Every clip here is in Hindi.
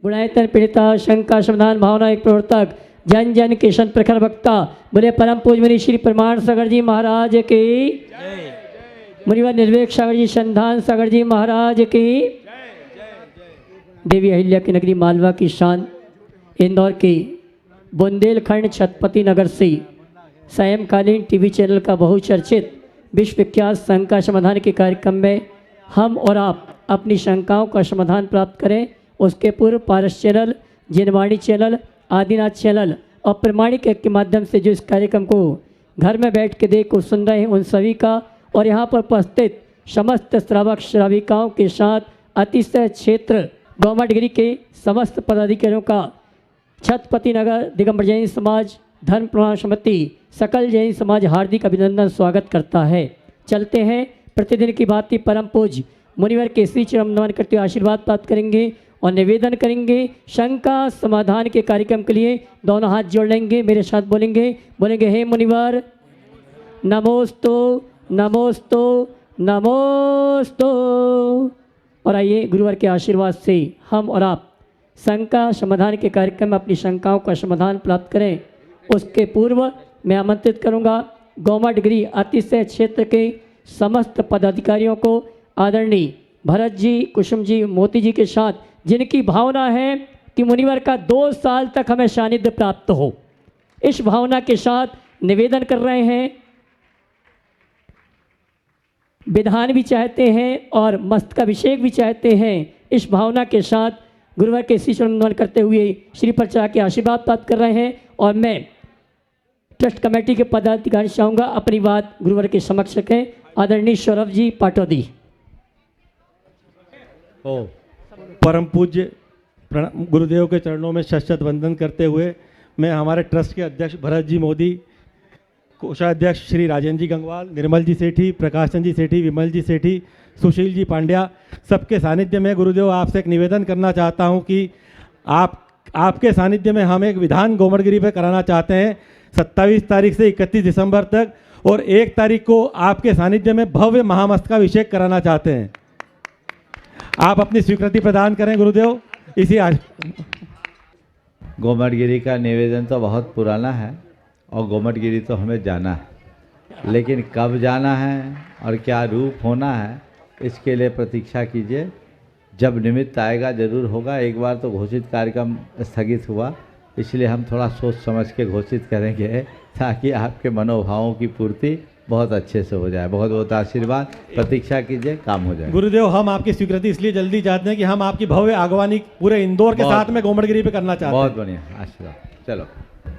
गुणायतन पीड़िता शंका समाधान भावना एक प्रवर्तक जन जन के संत प्रखर वक्ता बोले परम पूज्य मुनि श्री प्रमाण सागर जी महाराज की मुनिवर निर्वेक सागर जी संधान सागर जी महाराज की देवी अहिल्या की नगरी मालवा की शान इंदौर के बुंदेलखंड छत्रपति नगर से सायंकालीन टीवी चैनल का बहुचर्चित विश्व विख्यात शंका समाधान के कार्यक्रम में हम और आप अपनी शंकाओं का समाधान प्राप्त करें। उसके पूर्व पारस चैनल, जिनवाणी चैनल, आदिनाथ चैनल और प्रमाणिक के माध्यम से जो इस कार्यक्रम को घर में बैठ के देख और सुन रहे हैं उन सभी का और यहाँ पर उपस्थित समस्त श्रावक श्राविकाओं के साथ अतिशय क्षेत्र गौमटगिरी के समस्त पदाधिकारियों का छत्रपति नगर दिगंबर जैन समाज धर्म प्रमाण समिति सकल जैन समाज हार्दिक अभिनंदन स्वागत करता है। चलते हैं प्रतिदिन की भांति परम पूज्य मुनिवर के श्री चरण नमन करते हुए आशीर्वाद प्राप्त करेंगे और निवेदन करेंगे। शंका समाधान के कार्यक्रम के लिए दोनों हाथ जोड़ लेंगे, मेरे साथ बोलेंगे हे मुनिवर नमोस्तु नमोस्तु नमोस्तु। और आइए गुरुवर के आशीर्वाद से हम और आप शंका समाधान के कार्यक्रम में अपनी शंकाओं का समाधान प्राप्त करें। उसके पूर्व मैं आमंत्रित करूंगा गौमटगिरी अतिशय क्षेत्र के समस्त पदाधिकारियों को आदरणीय भरत जी, कुसुम जी, मोती जी के साथ जिनकी भावना है कि मुनिवर का 2 साल तक हमें सानिध्य प्राप्त हो, इस भावना के साथ निवेदन कर रहे हैं। विधान भी चाहते हैं और मस्तकाभिषेक भी चाहते हैं। इस भावना के साथ गुरुवर के श्री चरण नमन करते हुए श्री प्रचार के आशीर्वाद प्राप्त कर रहे हैं और मैं ट्रस्ट कमेटी के पदाधिकारी चाहूँगा अपनी बात गुरुवर के समक्ष रखें। आदरणीय सौरभ जी पाटौदी। परम पूज्य गुरुदेव के चरणों में शत वंदन करते हुए मैं हमारे ट्रस्ट के अध्यक्ष भरत जी मोदी, कोषाध्यक्ष श्री राजेंद्र जी गंगवाल, निर्मल जी सेठी, प्रकाश चंद जी सेठी, विमल जी सेठी, सुशील जी पांड्या, सबके सानिध्य में गुरुदेव आपसे एक निवेदन करना चाहता हूं कि आपके सानिध्य में हम एक विधान गौमटगिरी पे कराना चाहते हैं 27 तारीख से 31 दिसंबर तक और 1 तारीख को आपके सानिध्य में भव्य महामस्तकाभिषेक कराना चाहते हैं। आप अपनी स्वीकृति प्रदान करें गुरुदेव। इसी गौमटगिरी का निवेदन तो बहुत पुराना है और गौमटगिरी तो हमें जाना है, लेकिन कब जाना है और क्या रूप होना है इसके लिए प्रतीक्षा कीजिए। जब निमित्त आएगा जरूर होगा। एक बार तो घोषित कार्यक्रम स्थगित हुआ, इसलिए हम थोड़ा सोच समझ के घोषित करेंगे ताकि आपके मनोभावों की पूर्ति बहुत अच्छे से हो जाए। बहुत बहुत आशीर्वाद, प्रतीक्षा कीजिए, काम हो जाए। गुरुदेव हम आपकी स्वीकृति इसलिए जल्दी चाहते हैं कि हम आपकी भव्य आगवानी पूरे इंदौर के साथ में गौमटगिरी पे करना चाहते हैं। बहुत बढ़िया, आशीर्वाद। चलो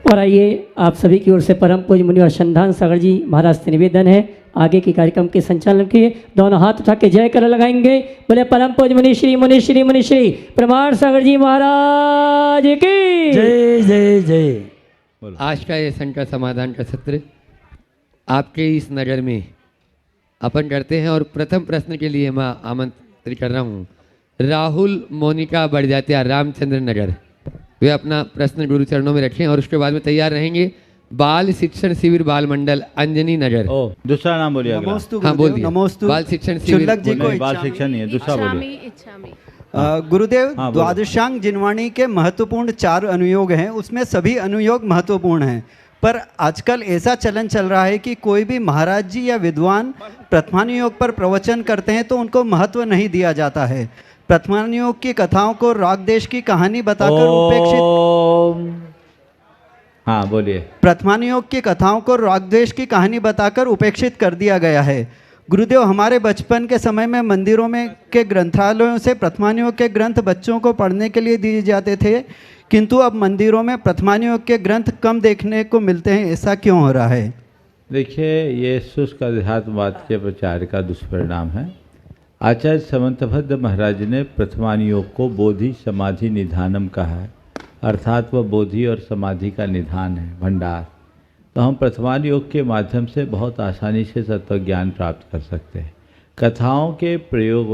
और आइए आप सभी की ओर से परम पूज्य मुनिवर संधान सागर जी महाराज से निवेदन है आगे के कार्यक्रम के संचालन के दोनों हाथ उठा के जय कर लगाएंगे। बोले परम पूज्य मुनि श्री प्रमाण सागर जी महाराज की जय जय जय। आज का ये शंका समाधान का सत्र आपके इस नज़र में अपन करते हैं और प्रथम प्रश्न के लिए मैं आमंत्रित कर रहा हूँ राहुल मोनिका बढ़जात्या, रामचंद्र नगर। वे अपना प्रश्न गुरु चरणों में रखें और उसके बाद में तैयार रहेंगे बाल शिक्षण शिविर बाल मंडल अंजनी नगर। दूसरा नाम बोलिए। हाँ बोल दिया। बाल शिक्षण शिविर बाल शिक्षण नहीं है, दूसरा बोलिए। गुरुदेव द्वादशांग जिनवाणी के महत्वपूर्ण 4 अनुयोग हैं, उसमें सभी अनुयोग महत्वपूर्ण हैं, पर आजकल ऐसा चलन चल रहा है कि कोई भी महाराज जी या विद्वान प्रथमानुयोग पर प्रवचन करते हैं तो उनको महत्व नहीं दिया जाता है। प्रथमानुयोग की कथाओं को राग देश की कहानी बताकर उपेक्षित हाँ बोलिए। प्रथमानुयोग की कथाओं को राग देश की कहानी बताकर उपेक्षित कर दिया गया है। गुरुदेव हमारे बचपन के समय में मंदिरों में के ग्रंथालयों से प्रथमानुयोग के ग्रंथ बच्चों को पढ़ने के लिए दिए जाते थे, किंतु अब मंदिरों में प्रथमानुयोग के ग्रंथ कम देखने को मिलते हैं। ऐसा क्यों हो रहा है? देखिए, ये शुष्क अध्यात्मवाद के प्रचार का दुष्परिणाम है। आचार्य समंतभद्र महाराज ने प्रथमानुयोग को बोधि समाधि निधानम कहा है, अर्थात वह बोधि और समाधि का निधान है, भंडार। तो हम प्रथमानुयोग के माध्यम से बहुत आसानी से तत्व ज्ञान प्राप्त कर सकते हैं। कथाओं के प्रयोग,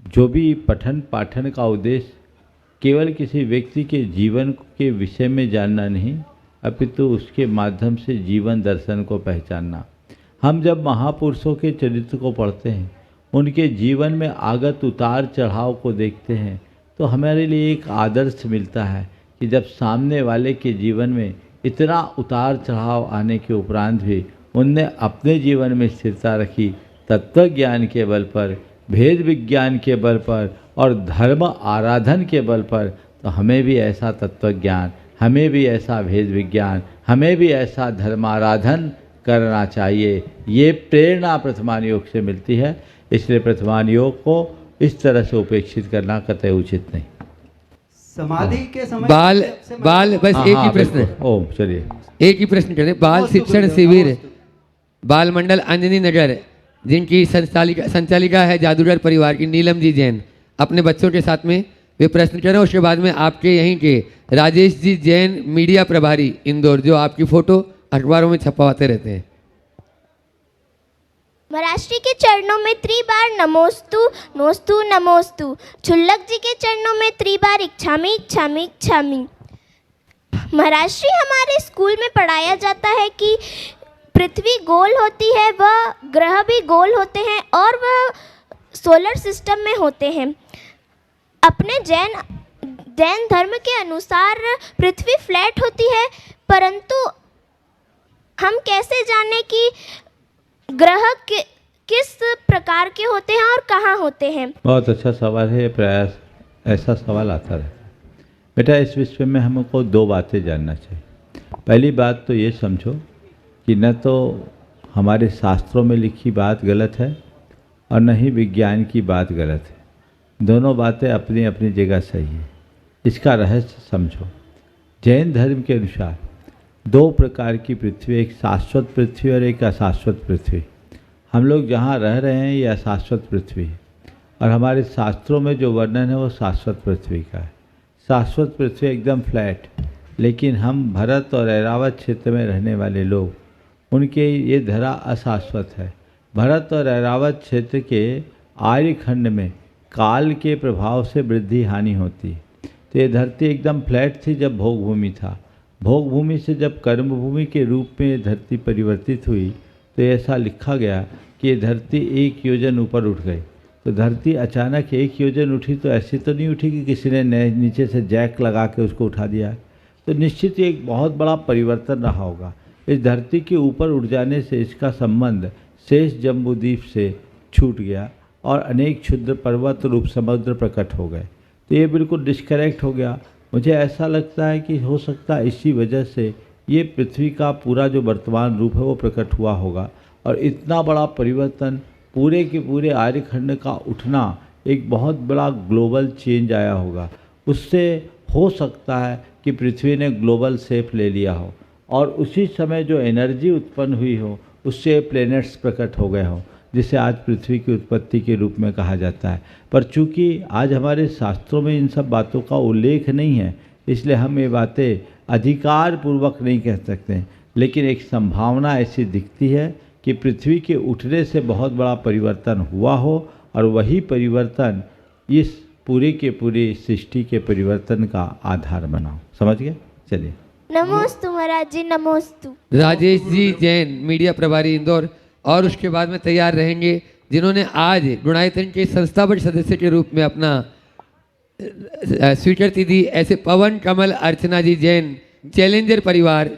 जो भी पठन पाठन का उद्देश्य केवल किसी व्यक्ति के जीवन के विषय में जानना नहीं, अपितु उसके माध्यम से जीवन दर्शन को पहचानना। हम जब महापुरुषों के चरित्र को पढ़ते हैं, उनके जीवन में आगत उतार चढ़ाव को देखते हैं, तो हमारे लिए एक आदर्श मिलता है कि जब सामने वाले के जीवन में इतना उतार चढ़ाव आने के उपरांत भी उनने अपने जीवन में स्थिरता रखी, तत्व ज्ञान के बल पर, भेद विज्ञान के बल पर और धर्म आराधन के बल पर, तो हमें भी ऐसा तत्व ज्ञान, हमें भी ऐसा भेद विज्ञान, हमें भी ऐसा धर्माराधन करना चाहिए। ये प्रेरणा प्रथमान योग से मिलती है। इसलिए प्रथमान योग को इस तरह से उपेक्षित करना कतई उचित नहीं। समाधि के समय बाल बाल बस एक ही प्रश्न, बिल्कुल। ओम चलिए एक ही प्रश्न करें। बाल शिक्षण शिविर बाल मंडल अंजनी नगर, जिनकी संचालिका है जादूगर परिवार की नीलम जी जैन, अपने बच्चों के साथ में वे प्रश्न करें। उसके बाद में आपके यहीं के राजेश जी जैन मीडिया प्रभारी इंदौर, जो आपकी फोटो अखबारों में छपवाते रहते हैं। महाराज जी के चरणों में 3 बार नमोस्तु नोस्तु नमोस्तु, छुल्लक जी के चरणों में 3 बार इच्छामी इच्छामी इच्छामी। महाराज जी, हमारे स्कूल में पढ़ाया जाता है कि पृथ्वी गोल होती है, वह ग्रह भी गोल होते हैं और वह सोलर सिस्टम में होते हैं। अपने जैन धर्म के अनुसार पृथ्वी फ्लैट होती है, परंतु हम कैसे जाने कि ग्रह किस प्रकार के होते हैं और कहाँ होते हैं? बहुत अच्छा सवाल है। प्रयास ऐसा सवाल आता रहता है। बेटा, इस विषय में हमको 2 बातें जानना चाहिए। पहली बात तो ये समझो कि न तो हमारे शास्त्रों में लिखी बात गलत है और न ही विज्ञान की बात गलत है। दोनों बातें अपनी अपनी जगह सही है। इसका रहस्य समझो। जैन धर्म के अनुसार 2 प्रकार की पृथ्वी, एक शाश्वत पृथ्वी और एक अशाश्वत पृथ्वी। हम लोग जहाँ रह रहे हैं ये अशाश्वत पृथ्वी है और हमारे शास्त्रों में जो वर्णन है वो शाश्वत पृथ्वी का है। शाश्वत पृथ्वी एकदम फ्लैट, लेकिन हम भरत और ऐरावत क्षेत्र में रहने वाले लोग, उनके ये धरा अशाश्वत है। भरत और ऐरावत क्षेत्र के आर्यखंड में काल के प्रभाव से वृद्धि हानि होती है। तो ये धरती एकदम फ्लैट थी जब भोग भूमि था। भोग भूमि से जब कर्म भूमि के रूप में धरती परिवर्तित हुई तो ऐसा लिखा गया कि ये धरती 1 योजन ऊपर उठ गई। तो धरती अचानक 1 योजन उठी तो ऐसी तो नहीं उठी कि किसी ने नीचे से जैक लगा के उसको उठा दिया। तो निश्चित ही एक बहुत बड़ा परिवर्तन रहा होगा। इस धरती के ऊपर उठ जाने से इसका संबंध शेष जम्बूद्वीप से छूट गया और अनेक क्षुद्र पर्वत रूप समुद्र प्रकट हो गए। तो ये बिल्कुल डिस्करेक्ट हो गया। मुझे ऐसा लगता है कि हो सकता है इसी वजह से ये पृथ्वी का पूरा जो वर्तमान रूप है वो प्रकट हुआ होगा और इतना बड़ा परिवर्तन, पूरे के पूरे आर्यखंड का उठना, एक बहुत बड़ा ग्लोबल चेंज आया होगा। उससे हो सकता है कि पृथ्वी ने ग्लोबल शेप ले लिया हो और उसी समय जो एनर्जी उत्पन्न हुई हो उससे प्लैनेट्स प्रकट हो गए हों, जिसे आज पृथ्वी की उत्पत्ति के रूप में कहा जाता है। पर चूंकि आज हमारे शास्त्रों में इन सब बातों का उल्लेख नहीं है, इसलिए हम ये बातें अधिकार पूर्वक नहीं कह सकते। लेकिन एक संभावना ऐसी दिखती है कि पृथ्वी के उठने से बहुत बड़ा परिवर्तन हुआ हो और वही परिवर्तन इस पूरे के पूरे सृष्टि के परिवर्तन का आधार बना हो। समझ गए? चलिए। नमोस्तु महाराज जी, नमोस्तु। राजेश जी जैन मीडिया प्रभारी इंदौर, और उसके बाद में तैयार रहेंगे जिन्होंने आज गुणायतन के संस्थापक सदस्य के रूप में अपना स्वीकृति दी, ऐसे पवन कमल अर्चना जी जैन, चैलेंजर परिवार,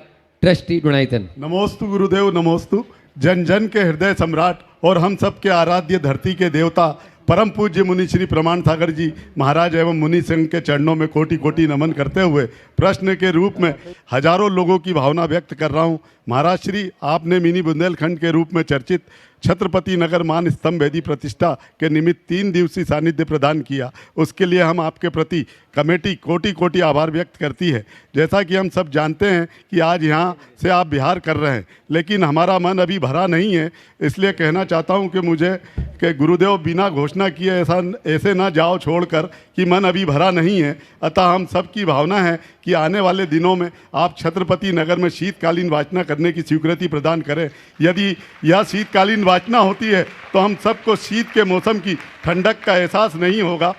ट्रस्टी गुणायतन। नमोस्तु गुरुदेव, नमोस्तु। जन जन के हृदय सम्राट और हम सब के आराध्य धरती के देवता परम पूज्य मुनि श्री प्रमाण सागर जी महाराज एवं मुनि संघ के चरणों में कोटि कोटि नमन करते हुए प्रश्न के रूप में हजारों लोगों की भावना व्यक्त कर रहा हूँ। महाराज श्री, आपने मिनी बुंदेलखंड के रूप में चर्चित छत्रपति नगर मान स्तंभ वेदी प्रतिष्ठा के निमित्त 3 दिवसीय सानिध्य प्रदान किया। उसके लिए हम आपके प्रति कमेटी कोटि कोटि आभार व्यक्त करती है। जैसा कि हम सब जानते हैं कि आज यहाँ से आप बिहार कर रहे हैं, लेकिन हमारा मन अभी भरा नहीं है। इसलिए कहना चाहता हूँ कि मुझे कि गुरुदेव बिना घोषणा किए ऐसे ना जाओ छोड़कर कि मन अभी भरा नहीं है। अतः हम सब की भावना है कि आने वाले दिनों में आप छत्रपति नगर में शीतकालीन वाचना करने की स्वीकृति प्रदान करें। यदि यह शीतकालीन वाचना होती है तो हम सबको शीत के मौसम की ठंडक का एहसास नहीं होगा,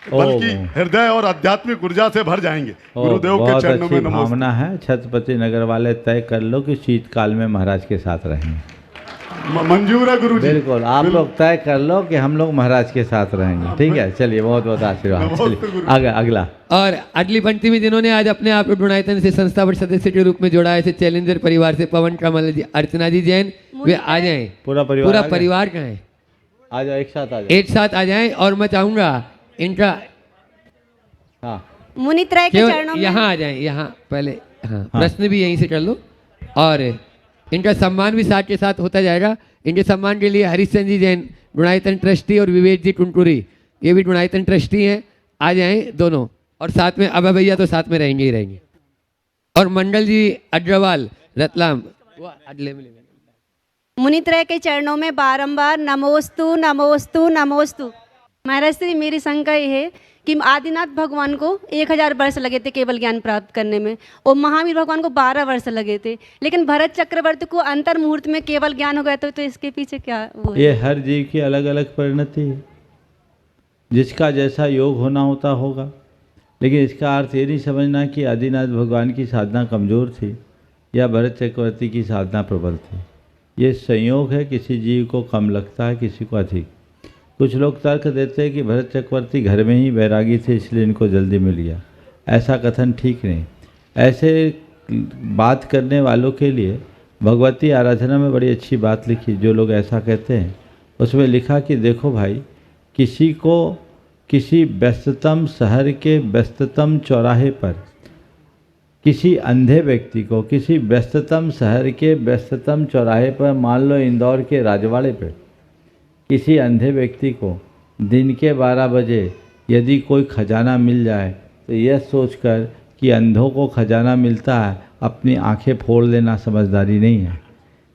बल्कि हृदय और आध्यात्मिक ऊर्जा से भर जाएंगे। गुरुदेव के चरणों में भावना है। छत्रपति नगर वाले तय कर लो कि शीतकाल में महाराज के साथ रहेंगे। मंजूर है गुरुजी। बिल्कुल, आप लोग तय कर लो कि हम लोग महाराज के साथ रहेंगे। ठीक है, चलिए, बहुत बहुत आशीर्वाद। चलिए अगला। और अगली पंक्ति में जिन्होंने आज अपने आप को गुणायतन से संस्थापक सदस्य के रूप में जोड़ा है, ऐसे चैलेंजर परिवार से पवन कमल जी, अर्चना जी जैन, वे आ जाएं। पूरा परिवार कहाँ है? आ जाओ, एक साथ आ जाओ। एक साथ आ जाएं। और मैं चाहूंगा इनका मुनित्रय के चरणों में यहाँ आ जाएं, यहाँ पहले। हाँ, प्रश्न भी यहीं से कर लो और इनका सम्मान भी साथ के साथ होता जाएगा। इनके सम्मान के लिए हरिश्चंद्र जी जैन गुणायतन ट्रस्टी और विवेक जी टुनटुरी, ये भी गुणायतन ट्रस्टी हैं, आ जाएं दोनों। और साथ में अभय भैया तो साथ में रहेंगे ही रहेंगे। और मंडल जी अग्रवाल रतलाम, मुनित्रय के चरणों में बारंबार नमोस्तु नमोस्तु नमोस्तु। महाराज श्री, मेरी शंका ये है कि आदिनाथ भगवान को 1000 वर्ष लगे थे केवल ज्ञान प्राप्त करने में, और महावीर भगवान को 12 वर्ष लगे थे, लेकिन भरत चक्रवर्ती को अंतर मुहूर्त में केवल ज्ञान हो गया। तो इसके पीछे क्या वो है? ये हर जीव की अलग अलग परिणति है, जिसका जैसा योग होना होता होगा। लेकिन इसका अर्थ ये नहीं समझना कि आदिनाथ भगवान की साधना कमज़ोर थी या भरत चक्रवर्ती की साधना प्रबल थी। ये संयोग है, किसी जीव को कम लगता है, किसी को अधिक। कुछ लोग तर्क देते हैं कि भरत चक्रवर्ती घर में ही बैरागी थे इसलिए इनको जल्दी मिल गया। ऐसा कथन ठीक नहीं। ऐसे बात करने वालों के लिए भगवती आराधना में बड़ी अच्छी बात लिखी। जो लोग ऐसा कहते हैं उसमें लिखा कि देखो भाई, किसी को किसी व्यस्ततम शहर के व्यस्ततम चौराहे पर, किसी अंधे व्यक्ति को किसी व्यस्ततम शहर के व्यस्ततम चौराहे पर, मान लो इंदौर के राजवाड़े पर, किसी अंधे व्यक्ति को दिन के 12 बजे यदि कोई खजाना मिल जाए तो यह सोचकर कि अंधों को खजाना मिलता है अपनी आंखें फोड़ लेना समझदारी नहीं है।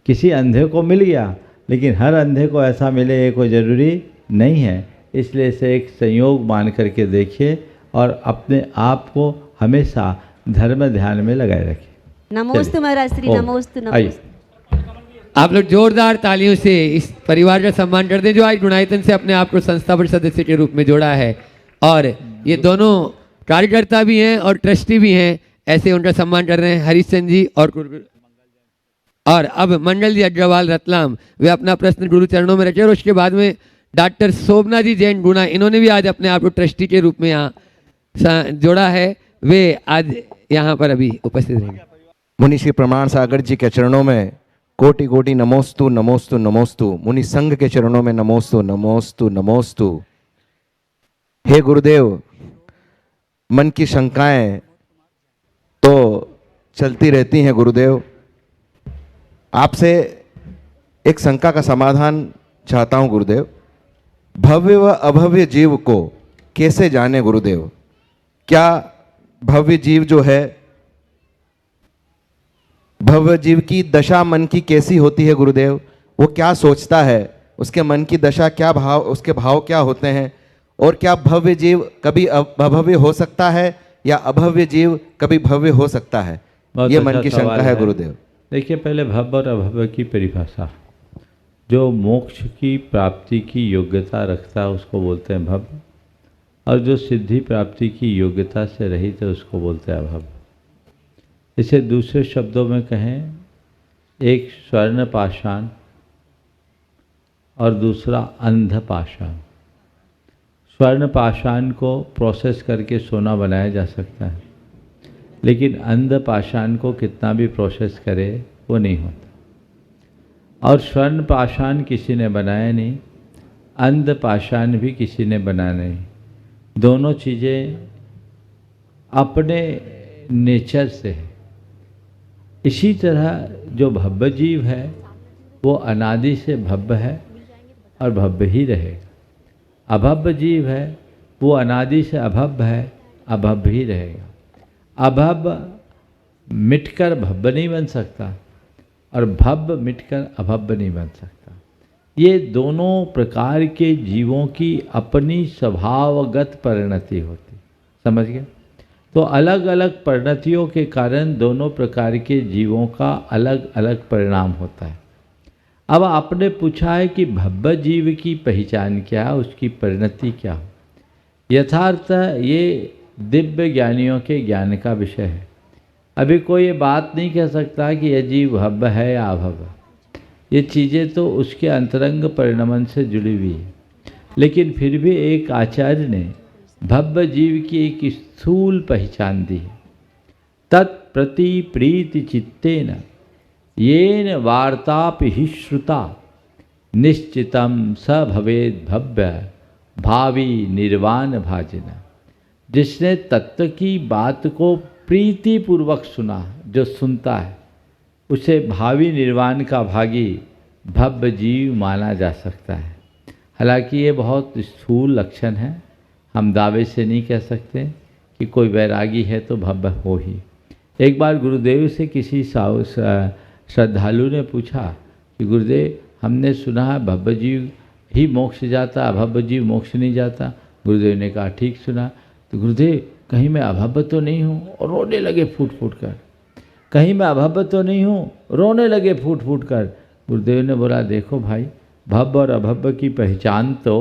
किसी अंधे को मिल गया, लेकिन हर अंधे को ऐसा मिले ये कोई ज़रूरी नहीं है। इसलिए इसे एक संयोग मान करके देखिए और अपने आप को हमेशा धर्म ध्यान में लगाए रखिए। नमोस्तु महाराज श्री, नमोस्तु नमोस्तु। आप लोग जोरदार तालियों से इस परिवार का सम्मान कर दें जो आज गुणायतन से अपने आप को संस्थापक सदस्य के रूप में जोड़ा है। और ये दोनों कार्यकर्ता भी हैं और ट्रस्टी भी हैं, ऐसे उनका सम्मान कर रहे हैं हरिश्चंद्र जी और अब मंडल जी अग्रवाल रतलाम, वे अपना प्रश्न गुरु चरणों में रखे। और उसके बाद में डॉक्टर शोभना जी जैन गुना, इन्होंने भी आज अपने आप को ट्रस्टी के रूप में यहाँ जोड़ा है, वे आज यहाँ पर अभी उपस्थित रहेंगे। मुनि श्री प्रमाण सागर जी के चरणों में कोटि कोटि नमोस्तु नमोस्तु नमोस्तु। मुनि संघ के चरणों में नमोस्तु नमोस्तु नमोस्तु। हे गुरुदेव, मन की शंकाएं तो चलती रहती हैं गुरुदेव। आपसे एक शंका का समाधान चाहता हूं गुरुदेव। भव्य व अभव्य जीव को कैसे जाने गुरुदेव? क्या भव्य जीव जो है, भव्य जीव की दशा मन की कैसी होती है गुरुदेव? वो क्या सोचता है? उसके मन की दशा क्या, भाव, उसके भाव क्या होते हैं? और क्या भव्य जीव कभी अभव्य हो सकता है या अभव्य जीव कभी भव्य हो सकता है? ये मन की शंका है गुरुदेव। देखिए, पहले भव्य और अभव्य की परिभाषा। जो मोक्ष की प्राप्ति की योग्यता रखता है उसको बोलते हैं भव्य, और जो सिद्धि प्राप्ति की योग्यता से रहित है उसको बोलते हैं अभव्य। इसे दूसरे शब्दों में कहें, एक स्वर्ण पाषाण और दूसरा अंध पाषाण। स्वर्ण पाषाण को प्रोसेस करके सोना बनाया जा सकता है, लेकिन अंध पाषाण को कितना भी प्रोसेस करे वो नहीं होता। और स्वर्ण पाषाण किसी ने बनाया नहीं, अंध पाषाण भी किसी ने बनाया नहीं। दोनों चीज़ें अपने नेचर से है। इसी तरह जो भव्य जीव है वो अनादि से भव्य है और भव्य ही रहेगा। अभव्य जीव है वो अनादि से अभव्य है, अभव्य ही रहेगा। अभव्य मिटकर भव्य नहीं बन सकता और भव्य मिटकर अभव्य नहीं बन सकता। ये दोनों प्रकार के जीवों की अपनी स्वभावगत परिणति होती, समझ गए? तो अलग अलग परिणतियों के कारण दोनों प्रकार के जीवों का अलग अलग परिणाम होता है। अब आपने पूछा है कि भव्य जीव की पहचान क्या है, उसकी परिणति क्या हो। यथार्थ ये दिव्य ज्ञानियों के ज्ञान का विषय है। अभी कोई ये बात नहीं कह सकता कि यह जीव भव्य है या अभव्य। ये चीज़ें तो उसके अंतरंग परिणमन से जुड़ी हुई है, लेकिन फिर भी एक आचार्य ने भव्य जीव की एक स्थूल पहचान दी है। तत्प्रति प्रीति चित्तेन येन वार्तापि हि श्रुता निश्चितम स भवेद भव्य भावी निर्वाण भाजना। जिसने तत्व की बात को प्रीतिपूर्वक सुना, जो सुनता है उसे भावी निर्वाण का भागी भव्य जीव माना जा सकता है। हालांकि ये बहुत स्थूल लक्षण है, हम दावे से नहीं कह सकते कि कोई वैरागी है तो भव्य हो ही। एक बार गुरुदेव से किसी श्रद्धालु ने पूछा कि गुरुदेव, हमने सुना है भव्य जीव ही मोक्ष जाता, अभव्य जीव मोक्ष नहीं जाता। गुरुदेव ने कहा ठीक सुना। तो गुरुदेव, कहीं मैं अभव्य तो नहीं हूँ? और रोने लगे फूट फूट कर। कहीं मैं अभव्य तो नहीं हूँ? रोने लगे फूट फूट कर। गुरुदेव ने बोला, देखो भाई, भव्य और अभव्य की पहचान तो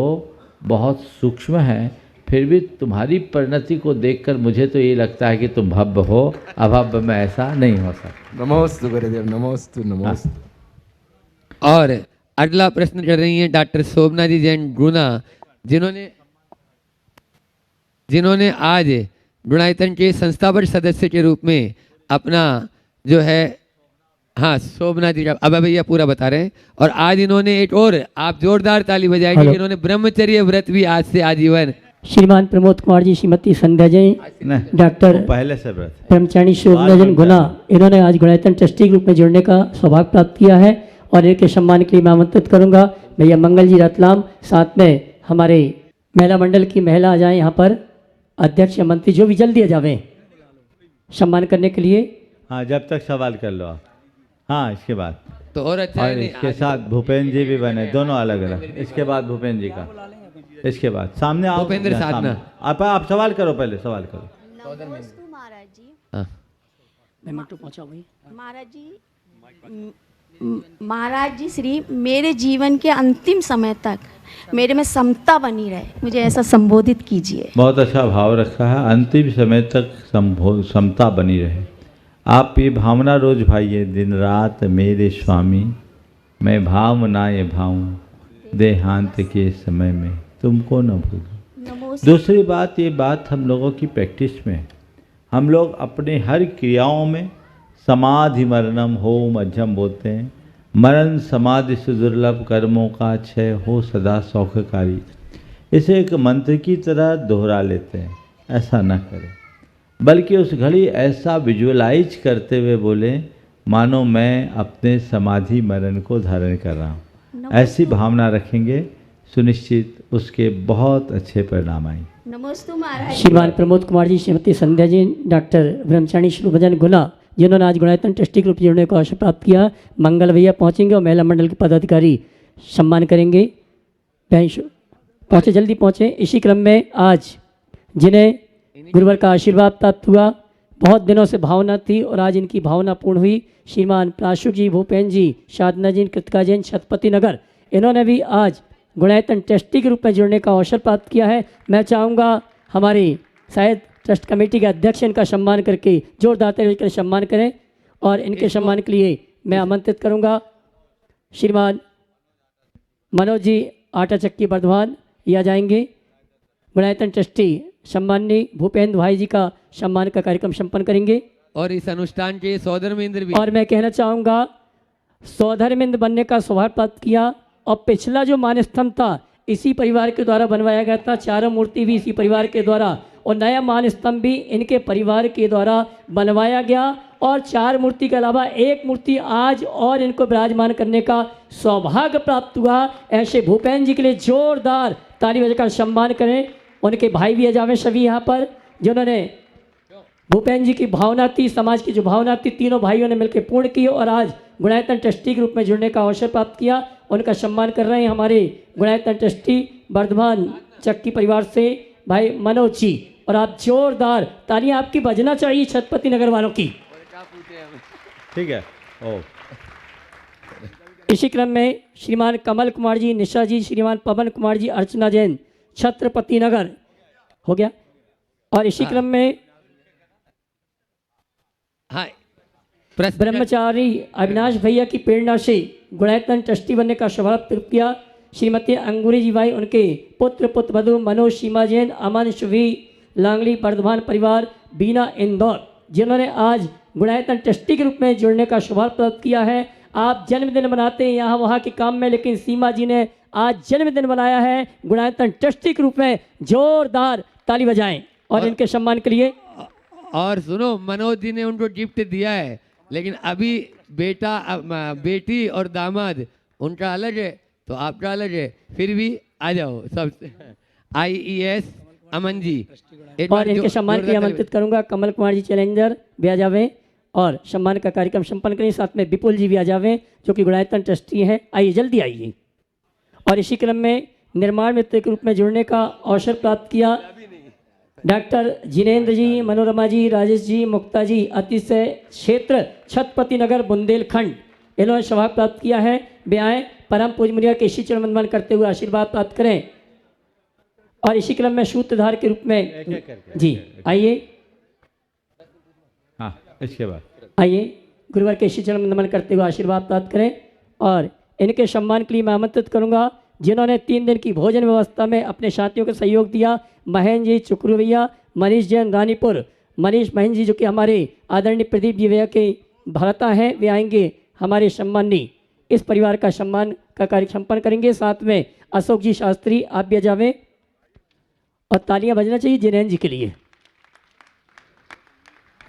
बहुत सूक्ष्म है, फिर भी तुम्हारी परिणति को देखकर मुझे तो ये लगता है कि तुम भव्य हो, अभव्य में ऐसा नहीं हो सकता। नमोस्तु गुरुदेव, नमोस्तु नमोस्तु। और अगला प्रश्न कर रही हैं डॉक्टर शोभना जी जैन गुना, जिन्होंने आज गुणायतन के संस्थापक सदस्य के रूप में अपना जो है, हाँ शोभना जी का अब भैया पूरा बता रहे हैं। और आज इन्होंने एक और, आप जोरदार ताली बजाएंगे, इन्होंने ब्रह्मचर्य व्रत भी आज से आजीवन। श्रीमान प्रमोद कुमार जी, श्रीमती संध्या जैन, डॉक्टर पहले से व्रत ब्रह्मचारी शोभना जैन गुना, इन्होंने आज गुणायतन ट्रस्टी ग्रुप में जुड़ने का सौभाग्य प्राप्त किया है और इनके सम्मान के लिए मैं आमंत्रित करूंगा भैया मंगल जी रतलाम, साथ में हमारे महिला मंडल की महिला आ जाए यहाँ पर, अध्यक्ष या मंत्री जो भी जल्दी आ जावे सम्मान करने के लिए। हाँ, जब तक सवाल कर लो आप। हाँ, इसके बाद तो और अच्छा और इसके साथ भूपेंद्र जी भी बने, दोनों अलग अलग। इसके बाद भूपेंद्र जी का, इसके बाद सामने आओ भूपेंद्र सामने। साधना। आप सवाल करो, पहले सवाल करो। महाराज जी, हाँ। महाराज जी श्री मेरे जीवन के अंतिम समय तक मेरे में समता बनी रहे, मुझे ऐसा संबोधित कीजिए। बहुत अच्छा भाव रखा है, अंतिम समय तक समता बनी रहे। आप ये भावना रोज भाइये, दिन रात मेरे स्वामी, मैं भावना ये भाऊं, देहांत के समय में तुमको न भूलूं। दूसरी बात, ये बात हम लोगों की प्रैक्टिस में, हम लोग अपने हर क्रियाओं में समाधि मरणम हो मध्यम बोलते हैं। मरण समाधि से दुर्लभ, कर्मों का क्षय हो सदा सौख्यकारी। इसे एक मंत्र की तरह दोहरा लेते हैं। ऐसा न करें, बल्कि उस घड़ी ऐसा विजुअलाइज करते हुए बोले मानो मैं अपने समाधि मरण को धारण कर रहा हूँ। ऐसी भावना रखेंगे, सुनिश्चित उसके बहुत अच्छे परिणाम आएंगे। नमस्ते महाराज। श्रीमान प्रमोद कुमार जी, श्रीमती संध्या जी, डॉक्टर ब्रह्मचारी शोभना गुना, जिन्होंने आज गुणायतन ट्रस्टी ग्रुप जुड़ने का अवसर प्राप्त किया। मंगल भैया पहुंचेंगे और महिला मंडल के पदाधिकारी सम्मान करेंगे। पहुँचे, जल्दी पहुँचे। इसी क्रम में आज जिन्हें गुरुवर का आशीर्वाद प्राप्त हुआ, बहुत दिनों से भावना थी और आज इनकी भावना पूर्ण हुई। श्रीमान प्राशुक जी, भूपेन्द्र जी, साधना जी, कृतिका जैन, छत्रपति नगर, इन्होंने भी आज गुणायतन ट्रस्टी के रूप में जुड़ने का अवसर प्राप्त किया है। मैं चाहूँगा हमारी शायद ट्रस्ट कमेटी के अध्यक्ष इनका सम्मान करके जोरदार तरीके से सम्मान करें और इनके सम्मान के लिए मैं आमंत्रित करूँगा श्रीमान मनोज जी, आटा चक्की बर्धमान, ये आ जाएंगे। गुणायतन ट्रस्टी सम्माननीय भूपेंद्र भाई जी का सम्मान का कार्यक्रम संपन्न करेंगे। और इस अनुष्ठान के सौधर्मेंद्र भी। और मैं कहना चाहूँगा, सौधर्मेंद्र बनने का सौभाग्य प्राप्त किया और पिछला जो मानस्तंभ था इसी परिवार के द्वारा बनवाया गया था, चारों मूर्ति भी इसी परिवार के द्वारा, और नया मान स्तंभ भी इनके परिवार के द्वारा बनवाया गया। और 4 मूर्ति के अलावा 1 मूर्ति आज और इनको विराजमान करने का सौभाग्य प्राप्त हुआ। ऐसे भूपेंद्र जी के लिए जोरदार ताली बजाकर सम्मान करें। उनके भाई भी जावे सभी यहाँ पर, जिन्होंने भूपेंद्र जी की भावना थी, समाज की जो भावना थी, तीनों भाइयों ने मिलकर पूर्ण की और आज गुणायतन ट्रस्टी के रूप में जुड़ने का अवसर प्राप्त किया। उनका सम्मान कर रहे हैं हमारे गुणायतन ट्रस्टी वर्धमान चक्की परिवार से भाई मनोज जी। और आप जोरदार तालियां आपकी बजना चाहिए छत्रपति नगर वालों की। ठीक है। ओ इसी क्रम में श्रीमान कमल कुमार जी, निशा जी, श्रीमान पवन कुमार जी, अर्चना जैन, छत्रपति नगर हो गया। और इसी क्रम में हाँ, प्रश्न ब्रह्मचारी अविनाश भैया की प्रेरणा से गुणायतन ट्रस्टी बनने का शुभारंभ किया। श्रीमती अंगूरी जी भाई उनके पुत्र पुत्रवधु मनोज सीमा जैन अमन शुभी लांगली वर्धमान परिवार बीना इंदौर, जिन्होंने आज गुणायतन ट्रस्टी के रूप में जुड़ने का शुभारंभ प्राप्त किया है। आप जन्मदिन मनाते हैं यहाँ वहाँ के काम में, लेकिन सीमा जी ने आज जन्मदिन मनाया है गुणायतन ट्रस्टी के रूप में। जोरदार ताली बजाएं और इनके सम्मान के लिए। और सुनो, मनोज जी ने उनको गिफ्ट दिया है, लेकिन अभी बेटी और दामाद उनका अलग है तो आपका अलग है, फिर भी आ जाओ सब। IES अमन जी और इनके सम्मान के लिए आमंत्रित करूंगा कमल कुमार जी चैलेंजर भी आ जावे और सम्मान का कार्यक्रम संपन्न करें। साथ में विपुल जी भी आ जावे जो कि गुणायतन ट्रस्टी हैं। आइए जल्दी आइए। और इसी क्रम में निर्माण मित्र के रूप में जुड़ने का अवसर प्राप्त किया डॉक्टर जिनेंद्र जी, मनोरमा जी, राजेश जी, मुक्ता जी, अतिशय क्षेत्र छत्रपति नगर बुंदेलखंड, इन्होंने सभा प्राप्त किया है। वे आए परम पूज्य मुनिया के इसी चरण वंदन करते हुए आशीर्वाद प्राप्त करें। और इसी क्रम में सूत्रधार के रूप में जी आइए। हाँ, इसके बाद आइए गुरुवार के इसी चरण वंदन करते हुए आशीर्वाद प्राप्त करें। और इनके सम्मान के लिए मैं आमंत्रित करूंगा जिन्होंने 3 दिन की भोजन व्यवस्था में अपने साथियों को सहयोग दिया, महेंद्र जी चुकरू भैया, मनीष जैन रानीपुर, मनीष महेंद्र जी जो कि हमारे आदरणीय प्रदीप जी भैया के भ्राता हैं, वे आएंगे हमारे सम्मानी इस परिवार का सम्मान का कार्य संपन्न करेंगे। साथ में अशोक जी शास्त्री आप भी जावे और तालियां बजना चाहिए जिनेंद्र जी के लिए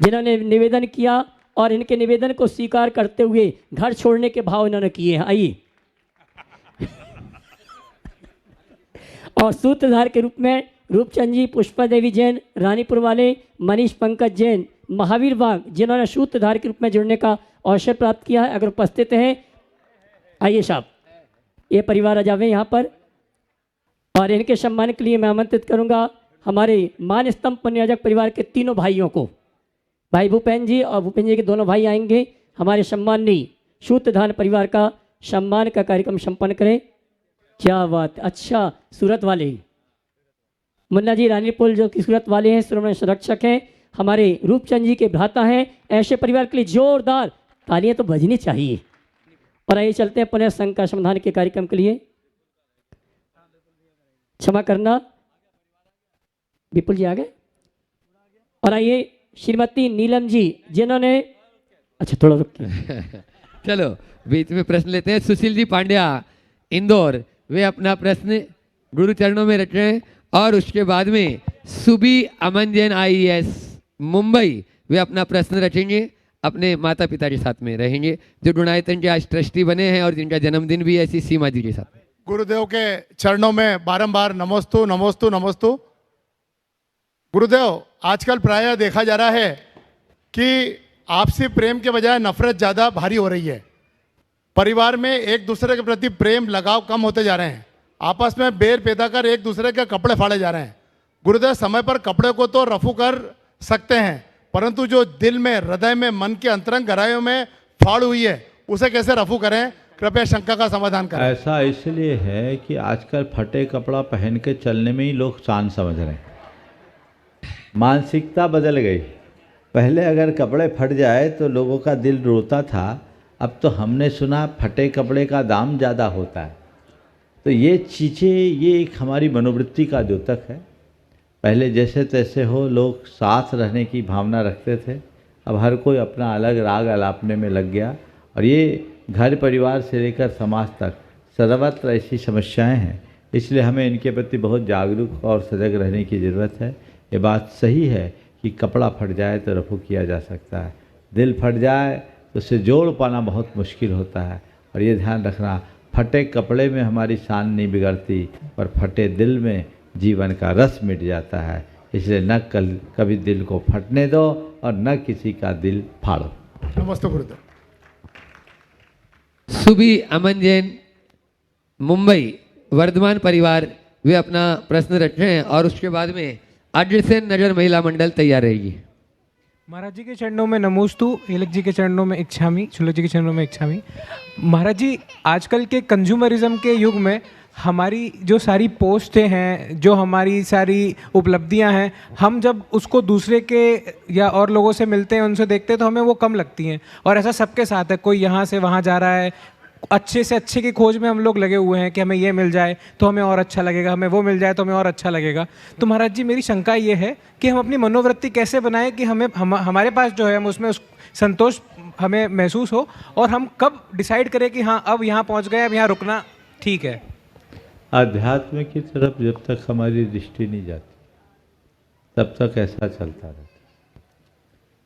जिन्होंने निवेदन किया और इनके निवेदन को स्वीकार करते हुए घर छोड़ने के भाव इन्होंने किए हैं। आइए। और सूत्रधार के रूप में रूपचंद जी, पुष्पा देवी जैन रानीपुर वाले, मनीष पंकज जैन महावीर बाग, जिन्होंने सूत्रधार के रूप में जुड़ने का अवसर प्राप्त किया है, अगर उपस्थित हैं आइए साहब, ये परिवार आ जावे यहाँ पर। और इनके सम्मान के लिए मैं आमंत्रित करूँगा हमारे मान स्तंभ पुण्यराजक परिवार के तीनों भाइयों को, भाई भूपेन जी और भूपेन जी के दोनों भाई आएंगे हमारे सम्माननीय सूत्रधार परिवार का सम्मान का कार्यक्रम संपन्न करें। क्या बात। अच्छा, सूरत वाले मुन्ना जी रानीपुर जो कि सूरत वाले हैं, श्रोमणी संरक्षक हैं, हमारे रूपचंद जी के भ्राता हैं। ऐसे परिवार के लिए जोरदार तालियां तो बजनी चाहिए। और आइए चलते हैं पुनः संघ का समाधान के कार्यक्रम के लिए। क्षमा करना, विपुल जी आ गए। और आइए श्रीमती नीलम जी जिन्होंने अच्छा थोड़ा रुकिए चलो बीच में प्रश्न लेते हैं। सुशील जी पांड्या इंदौर, वे अपना प्रश्न गुरु चरणों में रख रहे हैं। और उसके बाद में सुबी अमन जैन IES मुंबई, वे अपना प्रश्न रखेंगे, अपने माता पिता के साथ में रहेंगे जो गुणायतन के आज ट्रस्टी बने हैं और जिनका जन्मदिन भी ऐसी सीमा जी के साथ। गुरुदेव के चरणों में बारंबार नमोस्तु नमोस्तु नमोस्तु। गुरुदेव, आजकल प्रायः देखा जा रहा है कि आपसी प्रेम के बजाय नफरत ज़्यादा भारी हो रही है। परिवार में एक दूसरे के प्रति प्रेम लगाव कम होते जा रहे हैं। आपस में बैर पैदा कर एक दूसरे के कपड़े फाड़े जा रहे हैं। गुरुदेव, समय पर कपड़े को तो रफू कर सकते हैं, परंतु जो दिल में, हृदय में, मन के अंतरंग गहराइयों में फाड़ हुई है उसे कैसे रफू करें? कृपया शंका का समाधान करें। ऐसा इसलिए है कि आजकल फटे कपड़ा पहन के चलने में ही लोग शान समझ रहे हैं। मानसिकता बदल गई। पहले अगर कपड़े फट जाए तो लोगों का दिल रोता था, अब तो हमने सुना फटे कपड़े का दाम ज़्यादा होता है। तो ये चीज़ें, ये एक हमारी मनोवृत्ति का द्योतक है। पहले जैसे तैसे हो लोग साथ रहने की भावना रखते थे, अब हर कोई अपना अलग राग अलापने में लग गया। और ये घर परिवार से लेकर समाज तक सर्वत्र ऐसी समस्याएं हैं, इसलिए हमें इनके प्रति बहुत जागरूक और सजग रहने की ज़रूरत है। ये बात सही है कि कपड़ा फट जाए तो रफू किया जा सकता है, दिल फट जाए तो उसे जोड़ पाना बहुत मुश्किल होता है। और ये ध्यान रखना, फटे कपड़े में हमारी शान नहीं बिगड़ती, पर फटे दिल में जीवन का रस मिट जाता है। इसलिए न कभी दिल को फटने दो और न किसी का दिल फाड़ो। नमस्ते गुरुदेव। सुबी अमन जैन मुंबई वर्धमान परिवार, वे अपना प्रश्न रख रहे हैं और उसके बाद में अग्रसेन नगर महिला मंडल तैयार रहेगी। महाराज जी के चरणों में नमोस्तु, हेलक जी के चरणों में इच्छामी, शुल्लक जी के चरणों में इच्छामी। महाराज जी, आजकल के कंज्यूमरिज्म के युग में हमारी जो सारी पोस्टें हैं, जो हमारी सारी उपलब्धियां हैं, हम जब उसको दूसरे के या और लोगों से मिलते हैं, उनसे देखते हैं, तो हमें वो कम लगती हैं। और ऐसा सबके साथ है, कोई यहाँ से वहाँ जा रहा है, अच्छे से अच्छे की खोज में हम लोग लगे हुए हैं कि हमें ये मिल जाए तो हमें और अच्छा लगेगा, हमें वो मिल जाए तो हमें और अच्छा लगेगा। तो महाराज जी, मेरी शंका ये है कि हम अपनी मनोवृत्ति कैसे बनाएं कि हमारे पास जो है हम उसमें संतोष हमें महसूस हो, और हम कब डिसाइड करें कि हाँ अब यहाँ पहुँच गए, अब यहाँ रुकना ठीक है। आध्यात्म की तरफ जब तक हमारी दृष्टि नहीं जाती तब तक ऐसा चलता रहता है।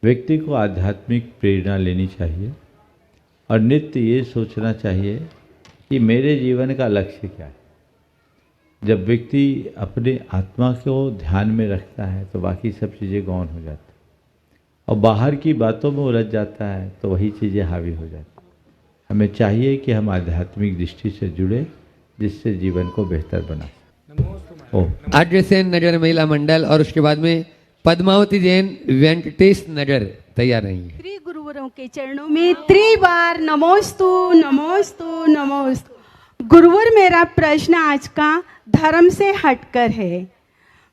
व्यक्ति को आध्यात्मिक प्रेरणा लेनी चाहिए और नित्य ये सोचना चाहिए कि मेरे जीवन का लक्ष्य क्या है। जब व्यक्ति अपने आत्मा को ध्यान में रखता है तो बाकी सब चीज़ें गौण हो जाती हैं, और बाहर की बातों में उलझ जाता है तो वही चीज़ें हावी हो जाती। हमें चाहिए कि हम आध्यात्मिक दृष्टि से जुड़े, जिससे जीवन को बेहतर बना सकें। अग्रसेन नगर महिला मंडल और उसके बाद में पद्मावती जैन वेंकटेश नगर तैयार रहेंगे। श्री गुरुवरों के चरणों में त्रिबार नमोस्तु नमोस्तु नमोस्तु। गुरुवर, मेरा प्रश्न आज का धर्म से हटकर है।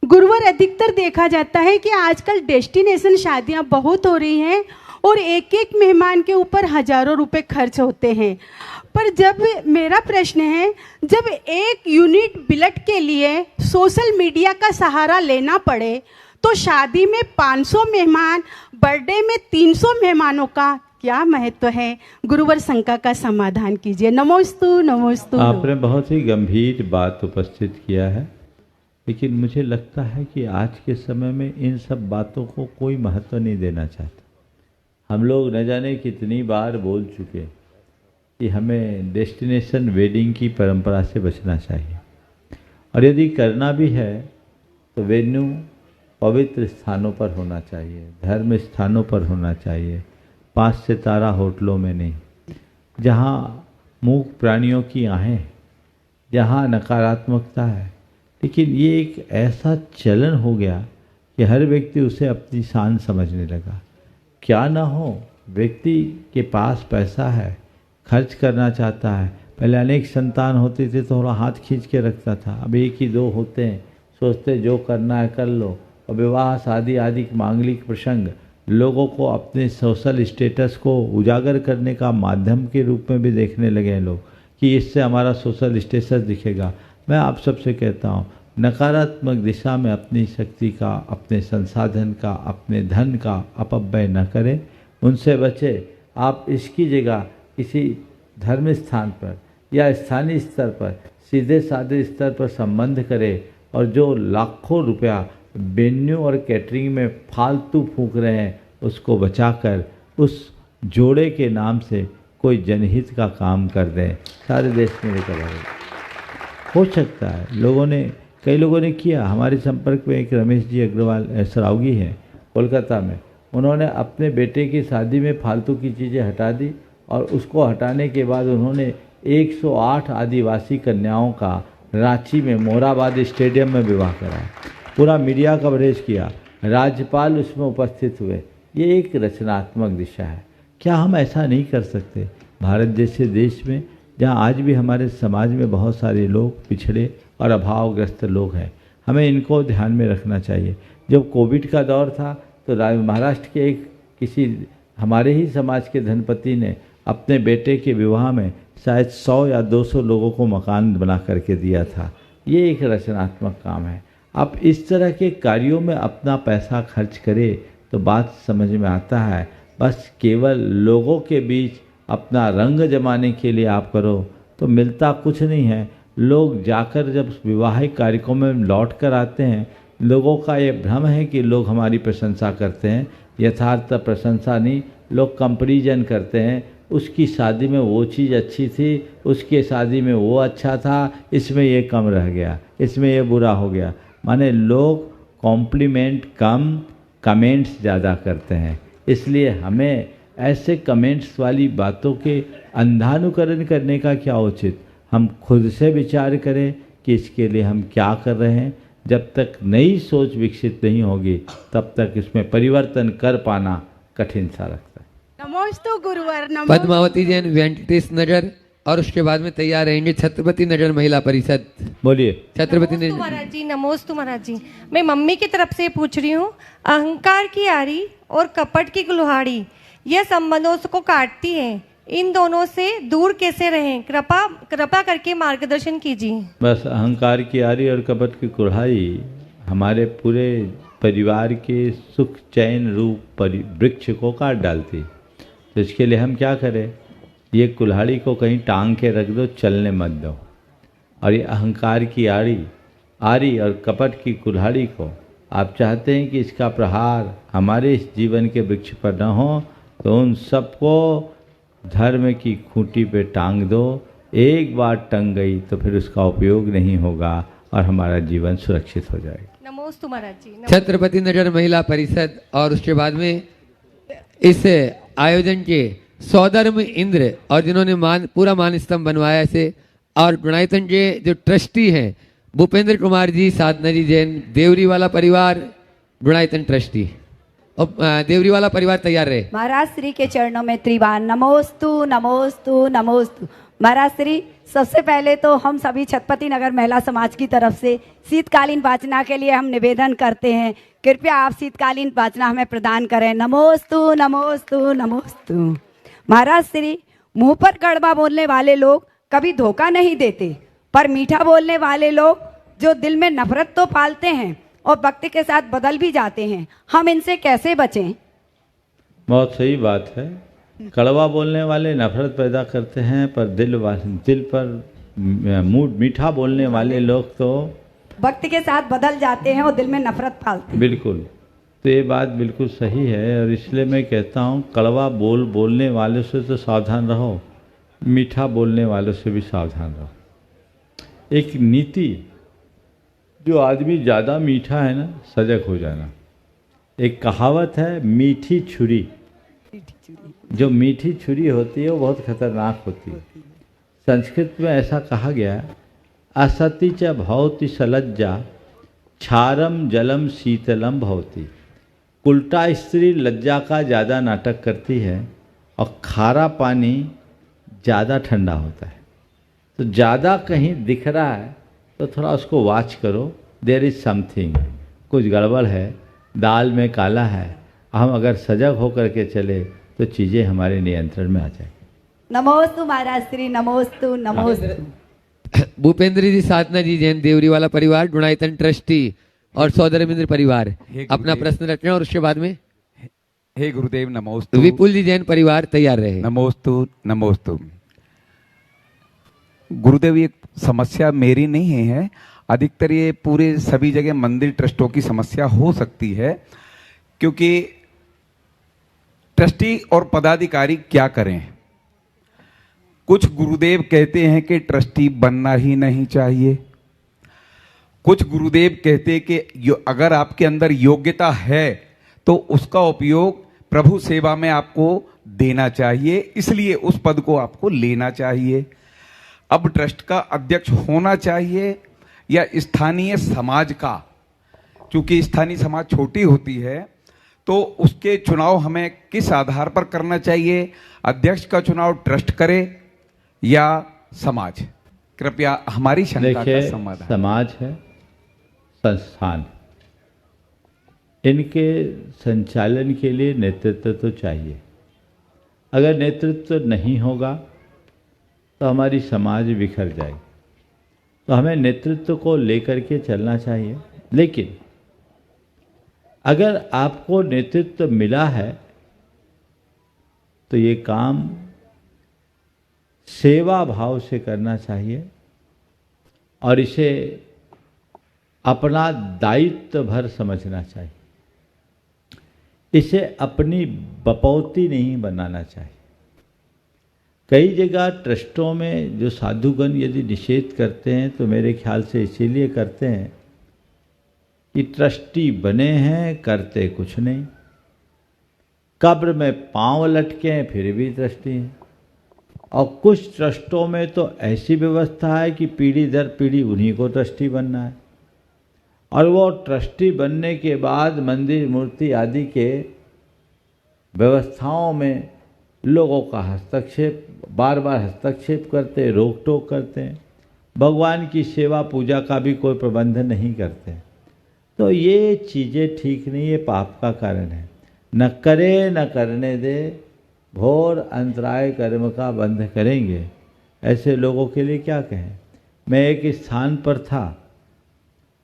गुरुवर, अधिकतर देखा जाता है कि आजकल डेस्टिनेशन शादियां बहुत हो रही हैं और एक एक मेहमान के ऊपर हजारों रुपए खर्च होते हैं। पर जब मेरा प्रश्न है, जब एक यूनिट बिलट के लिए सोशल मीडिया का सहारा लेना पड़े तो शादी में 500 मेहमान, बर्थडे में 300 मेहमानों का क्या महत्व है? गुरुवर, शंका का समाधान कीजिए। नमोस्तु नमोस्तु। आपने बहुत ही गंभीर बात उपस्थित किया है, लेकिन मुझे लगता है कि आज के समय में इन सब बातों को कोई महत्व नहीं देना चाहता। हम लोग न जाने कितनी बार बोल चुके कि हमें डेस्टिनेशन वेडिंग की परंपरा से बचना चाहिए, और यदि करना भी है तो वेन्यू पवित्र स्थानों पर होना चाहिए, धर्म स्थानों पर होना चाहिए, 5 सितारा होटलों में नहीं, जहाँ मूक प्राणियों की आहें, जहाँ नकारात्मकता है। लेकिन ये एक ऐसा चलन हो गया कि हर व्यक्ति उसे अपनी शान समझने लगा। क्या ना हो, व्यक्ति के पास पैसा है, खर्च करना चाहता है। पहले अनेक संतान होते थे तो थोड़ा हाथ खींच के रखता था, अब 1 ही 2 होते हैं, सोचते जो करना है कर लो। और विवाह, शादी आदि मांगलिक प्रसंग लोगों को अपने सोशल स्टेटस को उजागर करने का माध्यम के रूप में भी देखने लगे हैं लोग कि इससे हमारा सोशल स्टेटस दिखेगा। मैं आप सबसे कहता हूँ, नकारात्मक दिशा में अपनी शक्ति का, अपने संसाधन का, अपने धन का अपव्यय न करें, उनसे बचे। आप इसकी जगह किसी धर्म स्थान पर या स्थानीय स्तर पर सीधे साधे स्तर पर संबंध करें, और जो लाखों रुपया वेन्यू और कैटरिंग में फालतू फूंक रहे हैं उसको बचाकर उस जोड़े के नाम से कोई जनहित का काम कर दें। सारे देश में लेकर हो सकता है। कई लोगों ने किया। हमारे संपर्क में एक रमेश जी अग्रवाल सरावगी हैं कोलकाता में, उन्होंने अपने बेटे की शादी में फालतू की चीज़ें हटा दी, और उसको हटाने के बाद उन्होंने 108 आदिवासी कन्याओं का रांची में मोराबाद स्टेडियम में विवाह कराया, पूरा मीडिया कवरेज किया, राज्यपाल उसमें उपस्थित हुए। ये एक रचनात्मक दिशा है। क्या हम ऐसा नहीं कर सकते? भारत जैसे देश में, जहाँ आज भी हमारे समाज में बहुत सारे लोग पिछड़े और अभावग्रस्त लोग हैं, हमें इनको ध्यान में रखना चाहिए। जब कोविड का दौर था तो महाराष्ट्र के किसी हमारे ही समाज के धनपति ने अपने बेटे के विवाह में शायद 100 या 200 लोगों को मकान बना करके दिया था। ये एक रचनात्मक काम है। आप इस तरह के कार्यों में अपना पैसा खर्च करें तो बात समझ में आता है। बस केवल लोगों के बीच अपना रंग जमाने के लिए आप करो तो मिलता कुछ नहीं है। लोग जाकर जब विवाहिक कार्यक्रमों में लौट कर आते हैं, लोगों का ये भ्रम है कि लोग हमारी प्रशंसा करते हैं। यथार्थ प्रशंसा नहीं, लोग कंपैरिजन करते हैं। उसकी शादी में वो चीज़ अच्छी थी, उसके शादी में वो अच्छा था, इसमें ये कम रह गया, इसमें ये बुरा हो गया। माने लोग कॉम्प्लीमेंट कम, कमेंट्स ज़्यादा करते हैं। इसलिए हमें ऐसे कमेंट्स वाली बातों के अंधानुकरण करने का क्या उचित, हम खुद से विचार करें कि इसके लिए हम क्या कर रहे हैं। जब तक नई सोच विकसित नहीं होगी तब तक इसमें परिवर्तन कर पाना कठिन सा लगता है। नमोस्तु गुरुवर। पद्मावती जैन वेंकटेश नगर और उसके बाद में तैयार रहेंगे छत्रपति नगर महिला परिषद। बोलिए। छत्रपति नमोस्तु महाराज जी, नमोस्तु महाराज जी। मैं मम्मी की तरफ से पूछ रही हूँ, अहंकार की आरी और कपट की कुल्हाड़ी यह संबंधों को काटती है, इन दोनों से दूर कैसे रहें? कृपा करके मार्गदर्शन कीजिए। बस अहंकार की आरी और कपट की कुल्हाड़ी हमारे पूरे परिवार के सुख चैन रूप वृक्ष को काट डालती। तो इसके लिए हम क्या करें? ये कुल्हाड़ी को कहीं टांग के रख दो, चलने मत दो। और ये अहंकार की आरी और कपट की कुल्हाड़ी को आप चाहते हैं कि इसका प्रहार हमारे इस जीवन के वृक्ष पर न हो, तो उन सबको धर्म की खूंटी पे टांग दो। एक बार टंग गई तो फिर उसका उपयोग नहीं होगा और हमारा जीवन सुरक्षित हो जाएगा। नमोस्तु महाराज जी। छत्रपति नगर महिला परिषद और उसके बाद में इस आयोजन के सौधर्म इंद्र और जिन्होंने पूरा मान स्तंभ बनवाया इसे, और गुणायतन के जो ट्रस्टी हैं भूपेंद्र कुमार जी, साधना जी जैन, देवरी वाला परिवार गुणायतन ट्रस्टी, और देवरी वाला परिवार तैयार रहे। महाराज श्री के चरणों में त्रिबार नमोस्तु नमोस्तु नमोस्तु। महाराज श्री, सबसे पहले तो हम सभी छत्रपति नगर महिला समाज की तरफ से शीतकालीन वाचना के लिए हम निवेदन करते हैं, कृपया आप शीतकालीन वाचना हमें प्रदान करें। नमोस्तु नमोस्तु नमोस्तु। महाराज श्री, मुंह पर कड़वा बोलने वाले लोग कभी धोखा नहीं देते, पर मीठा बोलने वाले लोग जो दिल में नफरत तो पालते हैं और वक्त के साथ बदल भी जाते हैं, हम इनसे कैसे बचें? बहुत सही बात है। कड़वा बोलने वाले नफरत पैदा करते हैं, पर दिल पर मीठा बोलने वाले लोग तो वक्त के साथ बदल जाते हैं और दिल में नफरत पालते हैं। बिल्कुल, तो ये बात बिल्कुल सही है। और इसलिए मैं कहता हूँ, कड़वा बोलने वालों से तो सावधान रहो, मीठा बोलने वालों से भी सावधान रहो। एक नीति, जो आदमी ज़्यादा मीठा है ना, सजग हो जाना। एक कहावत है, मीठी छुरी। जो मीठी छुरी होती है वो बहुत खतरनाक होती है। संस्कृत में ऐसा कहा गया है, असति च भवति सलज्जा क्षारम जलम शीतलम भवति। उल्टा स्त्री लज्जा का ज़्यादा नाटक करती है और खारा पानी ज़्यादा ठंडा होता है। तो ज़्यादा कहीं दिख रहा है तो थोड़ा उसको वॉच करो, देयर इज़ समथिंग, कुछ गड़बड़ है, दाल में काला है। हम अगर सजग होकर के चले तो चीज़ें हमारे नियंत्रण में आ जाएंगी। नमोस्तु महाराज श्री, नमोस्तु नमोस्तु। भूपेंद्र जी, साधना जी जैन, देवरी वाला परिवार, गुणायतन ट्रस्टी और सौधर्मेंद्र परिवार अपना प्रश्न रखें, और उसके बाद में हे गुरुदेव नमोस्तु। विपुल जी जैन परिवार तैयार रहे। नमोस्तु नमोस्तु। गुरुदेव, ये समस्या मेरी नहीं है, अधिकतर ये पूरे सभी जगह मंदिर ट्रस्टों की समस्या हो सकती है, क्योंकि ट्रस्टी और पदाधिकारी क्या करें। कुछ गुरुदेव कहते हैं कि ट्रस्टी बनना ही नहीं चाहिए, कुछ गुरुदेव कहते हैं कि अगर आपके अंदर योग्यता है तो उसका उपयोग प्रभु सेवा में आपको देना चाहिए, इसलिए उस पद को आपको लेना चाहिए। अब ट्रस्ट का अध्यक्ष होना चाहिए या स्थानीय समाज का, क्योंकि स्थानीय समाज छोटी होती है, तो उसके चुनाव हमें किस आधार पर करना चाहिए? अध्यक्ष का चुनाव ट्रस्ट करे या समाज? कृपया हमारी शंका का समाधान। समाज है, संस्थान, इनके संचालन के लिए नेतृत्व तो चाहिए। अगर नेतृत्व नहीं होगा तो हमारी समाज बिखर जाएगी। तो हमें नेतृत्व को लेकर के चलना चाहिए। लेकिन अगर आपको नेतृत्व मिला है तो ये काम सेवा भाव से करना चाहिए और इसे अपना दायित्व भर समझना चाहिए। इसे अपनी बपौती नहीं बनाना चाहिए। कई जगह ट्रस्टों में जो साधुगण यदि निषेध करते हैं तो मेरे ख्याल से इसीलिए करते हैं कि ट्रस्टी बने हैं, करते कुछ नहीं, कब्र में पांव लटके हैं फिर भी ट्रस्टी हैं। और कुछ ट्रस्टों में तो ऐसी व्यवस्था है कि पीढ़ी दर पीढ़ी उन्हीं को ट्रस्टी बनना है, और वो ट्रस्टी बनने के बाद मंदिर मूर्ति आदि के व्यवस्थाओं में लोगों का हस्तक्षेप, बार बार हस्तक्षेप करते, रोक टोक करते हैं, भगवान की सेवा पूजा का भी कोई प्रबंध नहीं करते। तो ये चीज़ें ठीक नहीं, ये पाप का कारण है। न करे न करने दे, घोर अंतराय कर्म का बंध करेंगे। ऐसे लोगों के लिए क्या कहें। मैं एक स्थान पर था,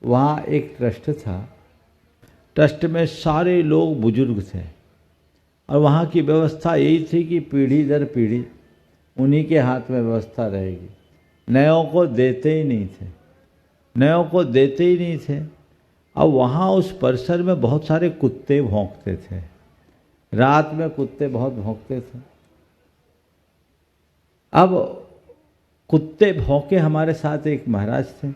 वहाँ एक ट्रस्ट था। ट्रस्ट में सारे लोग बुजुर्ग थे और वहाँ की व्यवस्था यही थी कि पीढ़ी दर पीढ़ी उन्हीं के हाथ में व्यवस्था रहेगी। नयों को देते ही नहीं थे, नयों को देते ही नहीं थे। अब वहाँ उस परिसर में बहुत सारे कुत्ते भौंकते थे, रात में कुत्ते बहुत भौंकते थे। अब कुत्ते भौंके, हमारे साथ एक महाराज थे,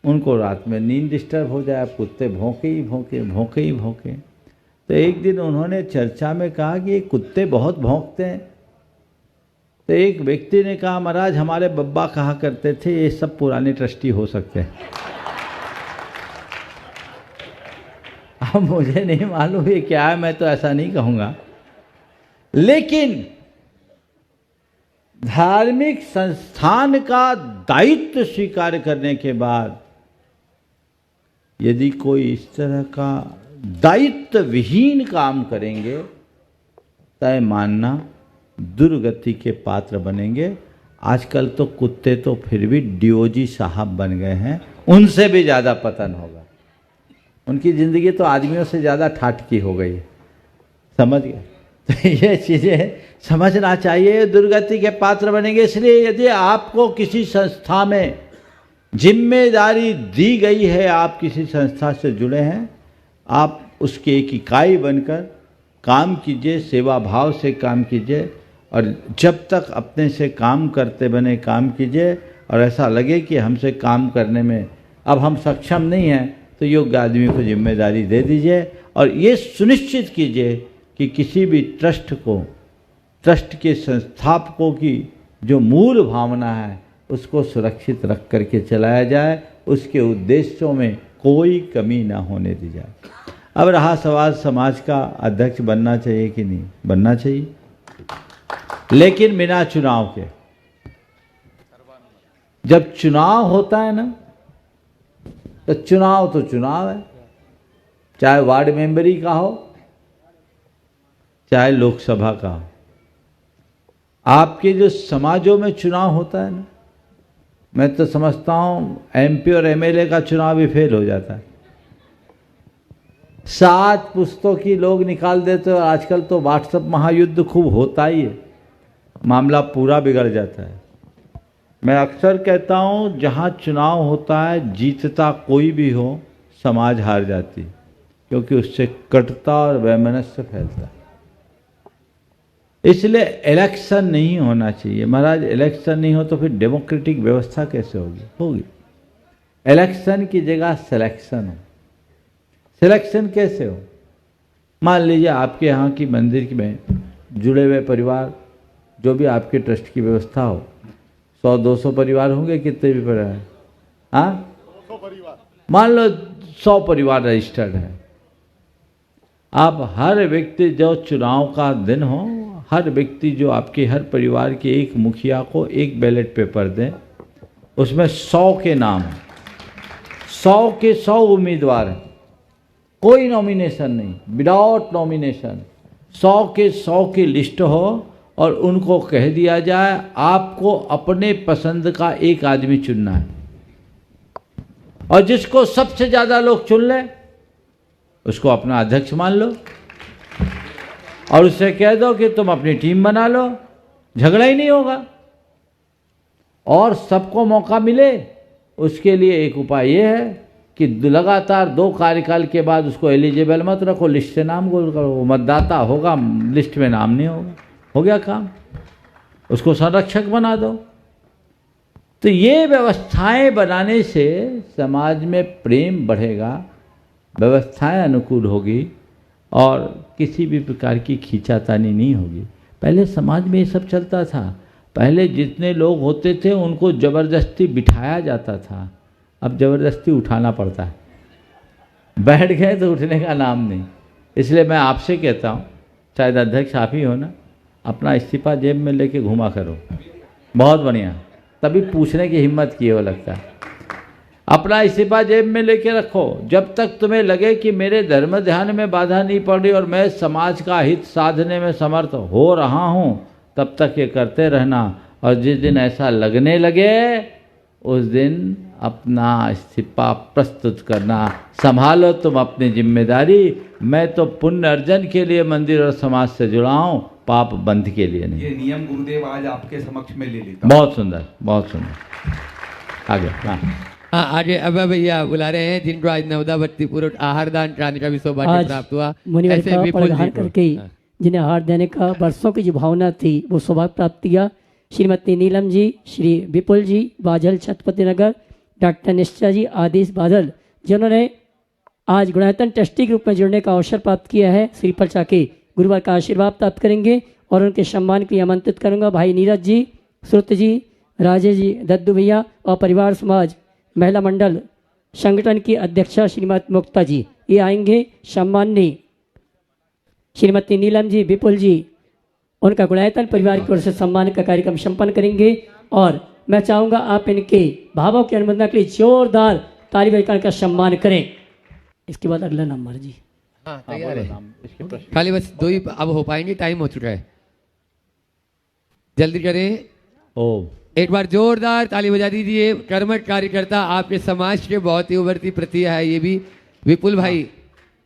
उनको रात में नींद डिस्टर्ब हो जाए, अब कुत्ते भौंके ही भौंके, भौंके ही भौंके। तो एक दिन उन्होंने चर्चा में कहा कि ये कुत्ते बहुत भौंकते हैं। तो एक व्यक्ति ने कहा, महाराज हमारे बब्बा कहा करते थे ये सब पुराने ट्रस्टी हो सकते हैं। अब मुझे नहीं मालूम ये क्या है, मैं तो ऐसा नहीं कहूँगा, लेकिन धार्मिक संस्थान का दायित्व स्वीकार करने के बाद यदि कोई इस तरह का दायित्व विहीन काम करेंगे, तय मानना दुर्गति के पात्र बनेंगे। आजकल तो कुत्ते तो फिर भी डीओजी साहब बन गए हैं, उनसे भी ज़्यादा पतन होगा। उनकी ज़िंदगी तो आदमियों से ज़्यादा ठाटकी हो गई है, समझ गए। तो ये चीज़ें समझना चाहिए, दुर्गति के पात्र बनेंगे। इसलिए यदि आपको किसी संस्था में जिम्मेदारी दी गई है, आप किसी संस्था से जुड़े हैं, आप उसकी एक इकाई बनकर काम कीजिए, सेवा भाव से काम कीजिए, और जब तक अपने से काम करते बने काम कीजिए। और ऐसा लगे कि हमसे काम करने में अब हम सक्षम नहीं हैं, तो योग्य आदमी को जिम्मेदारी दे दीजिए। और ये सुनिश्चित कीजिए कि किसी भी ट्रस्ट को, ट्रस्ट के संस्थापकों की जो मूल भावना है उसको सुरक्षित रख करके चलाया जाए, उसके उद्देश्यों में कोई कमी ना होने दी जाए। अब रहा सवाल समाज का अध्यक्ष बनना चाहिए कि नहीं, बनना चाहिए, लेकिन बिना चुनाव के। जब चुनाव होता है ना, तो चुनाव है, चाहे वार्ड मेंबरी का हो, चाहे लोकसभा का हो। आपके जो समाजों में चुनाव होता है ना, मैं तो समझता हूँ एमपी और एमएलए का चुनाव भी फेल हो जाता है। 7 पुस्तों की लोग निकाल देते हो। आजकल तो व्हाट्सएप महायुद्ध खूब होता ही है, मामला पूरा बिगड़ जाता है। मैं अक्सर कहता हूँ जहाँ चुनाव होता है, जीतता कोई भी हो, समाज हार जाती, क्योंकि उससे कटुता और वैमनस्य फैलता है। इसलिए इलेक्शन नहीं होना चाहिए। महाराज इलेक्शन नहीं हो तो फिर डेमोक्रेटिक व्यवस्था कैसे होगी? इलेक्शन की जगह सिलेक्शन हो। सिलेक्शन कैसे हो? मान लीजिए आपके यहाँ की मंदिर में जुड़े हुए परिवार, जो भी आपके ट्रस्ट की व्यवस्था हो, 100-200 परिवार होंगे, कितने भी परिवार, हाँ, मान लो 100 परिवार रजिस्टर्ड है। आप हर व्यक्ति, जो चुनाव का दिन हो, हर व्यक्ति जो आपके हर परिवार के एक मुखिया को एक बैलेट पेपर दें, उसमें 100 के नाम हैं, 100 के 100 उम्मीदवार हैं, कोई नॉमिनेशन नहीं, विदाउट नॉमिनेशन 100 के 100 की लिस्ट हो, और उनको कह दिया जाए आपको अपने पसंद का एक आदमी चुनना है, और जिसको सबसे ज़्यादा लोग चुन लें उसको अपना अध्यक्ष मान लो, और उससे कह दो कि तुम अपनी टीम बना लो, झगड़ा ही नहीं होगा और सबको मौका मिले। उसके लिए एक उपाय ये है कि लगातार 2 कार्यकाल के बाद उसको एलिजिबल मत रखो, लिस्ट से नाम गोल करो, वो मतदाता होगा, लिस्ट में नाम नहीं होगा, हो गया काम, उसको संरक्षक बना दो। तो ये व्यवस्थाएं बनाने से समाज में प्रेम बढ़ेगा, व्यवस्थाएं अनुकूल होगी और किसी भी प्रकार की खींचातानी नहीं होगी। पहले समाज में ये सब चलता था, पहले जितने लोग होते थे उनको ज़बरदस्ती बिठाया जाता था, अब ज़बरदस्ती उठाना पड़ता है, बैठ गए तो उठने का नाम नहीं। इसलिए मैं आपसे कहता हूँ, शायद अध्यक्ष आप ही हो ना, अपना इस्तीफा जेब में लेके घुमा करो, बहुत बढ़िया, तभी पूछने की हिम्मत की हो लगता है। अपना इस्तीफा जेब में लेके रखो, जब तक तुम्हें लगे कि मेरे धर्म ध्यान में बाधा नहीं पड़ रही और मैं समाज का हित साधने में समर्थ हो रहा हूँ, तब तक ये करते रहना। और जिस दिन ऐसा लगने लगे उस दिन अपना इस्तीफा प्रस्तुत करना। संभालो तुम अपनी जिम्मेदारी। मैं तो पुण्य अर्जन के लिए मंदिर और समाज से जुड़ा हूँ, पाप बंध के लिए नहीं। ये नियम गुरुदेव आज आपके समक्ष में ले लेता। बहुत सुंदर, बहुत सुंदर। आगे हाँ हाँ आगे अब भैया बुला रहे हैं जिनको आज नवदावती पूर्व आहार दान कराने का भी सौभाग्य आज प्राप्त हुआ। मुनिवर ऐसे का विपुल जी परिधान को। करके जिन्हें आहार देने का वर्षों की जो भावना थी वो सौभाग्य प्राप्त किया। श्रीमती नीलम जी, श्री विपुल जी बादल छत्रपति नगर, डॉक्टर निश्चय जी आदेश बादल, जिन्होंने आज गुणायतन ट्रस्टी के रूप में जुड़ने का अवसर प्राप्त किया है, श्रीफल चाके गुरुवार का आशीर्वाद प्राप्त करेंगे और उनके सम्मान के लिए आमंत्रित करूंगा भाई नीरज जी, श्रुत जी, राजेश जी, दद्दू भैया और परिवार समाज महिला मंडल संगठन की अध्यक्षा श्रीमती मुक्ता जी, ये आएंगे। सम्माननीय श्रीमती नीलम जी, विपुल जी, उनका गुणायतन परिवार की ओर से सम्मान का कार्यक्रम संपन्न करेंगे और मैं चाहूँगा आप इनके भावों की अनुमोदना के लिए जोरदार ताली बजाकर का सम्मान करें। इसके बाद अगला नंबर जी। हाँ तैयार है, खाली बस दो ही अब हो पाएंगे, टाइम हो चुका है, जल्दी करें। ओ एक बार जोरदार ताली बजा दीजिए। कर्मठ कार्यकर्ता आपके समाज के बहुत ही उभरती प्रतिभा है ये भी, विपुल भाई।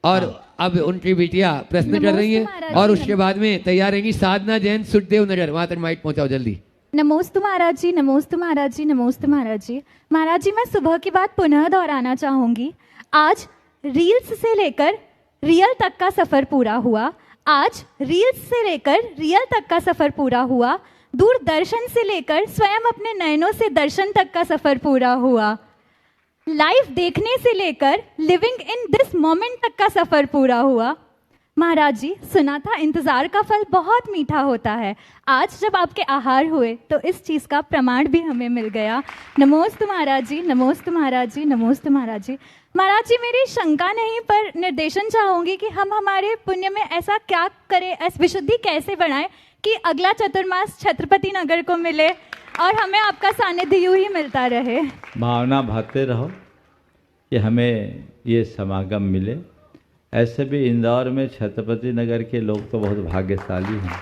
और अब उनकी बेटियां प्रश्न कर रही हैं और उसके बाद में तैयार रहेंगी साधना जैन, सुखदेव नगर। वहां तक माइक पहुंचाओ जल्दी। नमोस्तु महाराज जी, नमोस्तु महाराज जी, नमोस्तु महाराज जी। महाराज जी मैं सुबह की बात पुनः दोहराना चाहूंगी। आज रील्स से लेकर रियल तक का सफर पूरा हुआ। आज रील्स से लेकर रियल तक का सफर पूरा हुआ। दूरदर्शन से लेकर स्वयं अपने नयनों से दर्शन तक का सफर पूरा हुआ। लाइव देखने से लेकर लिविंग इन दिस मोमेंट तक का सफर पूरा हुआ। महाराज जी सुना था इंतजार का फल बहुत मीठा होता है। आज जब आपके आहार हुए तो इस चीज का प्रमाण भी हमें मिल गया। नमोस्तु महाराज जी, नमोस्तु महाराज जी, नमोस्तु महाराज जी। महाराज जी मेरी शंका नहीं पर निर्देशन चाहूंगी कि हम हमारे पुण्य में ऐसा क्या करें, ऐसी विशुद्धि कैसे बढ़ाएं कि अगला चतुर्मास छत्रपति नगर को मिले और हमें आपका सानिध्य यूं ही मिलता रहे। भावना भाते रहो कि हमें ये समागम मिले। ऐसे भी इंदौर में छत्रपति नगर के लोग तो बहुत भाग्यशाली हैं।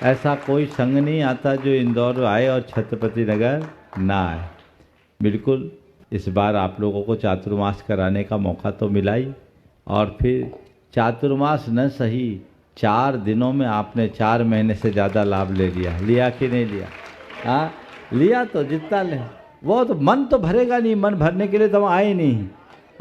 ऐसा कोई संघ नहीं आता जो इंदौर आए और छत्रपति नगर ना आए। बिल्कुल इस बार आप लोगों को चातुर्मास कराने का मौका तो मिला ही, और फिर चातुर्मास न सही 4 दिनों में आपने 4 महीने से ज़्यादा लाभ ले लिया कि नहीं लिया? हाँ लिया, तो जितना ले वो तो मन तो भरेगा नहीं। मन भरने के लिए तो हम आए नहीं,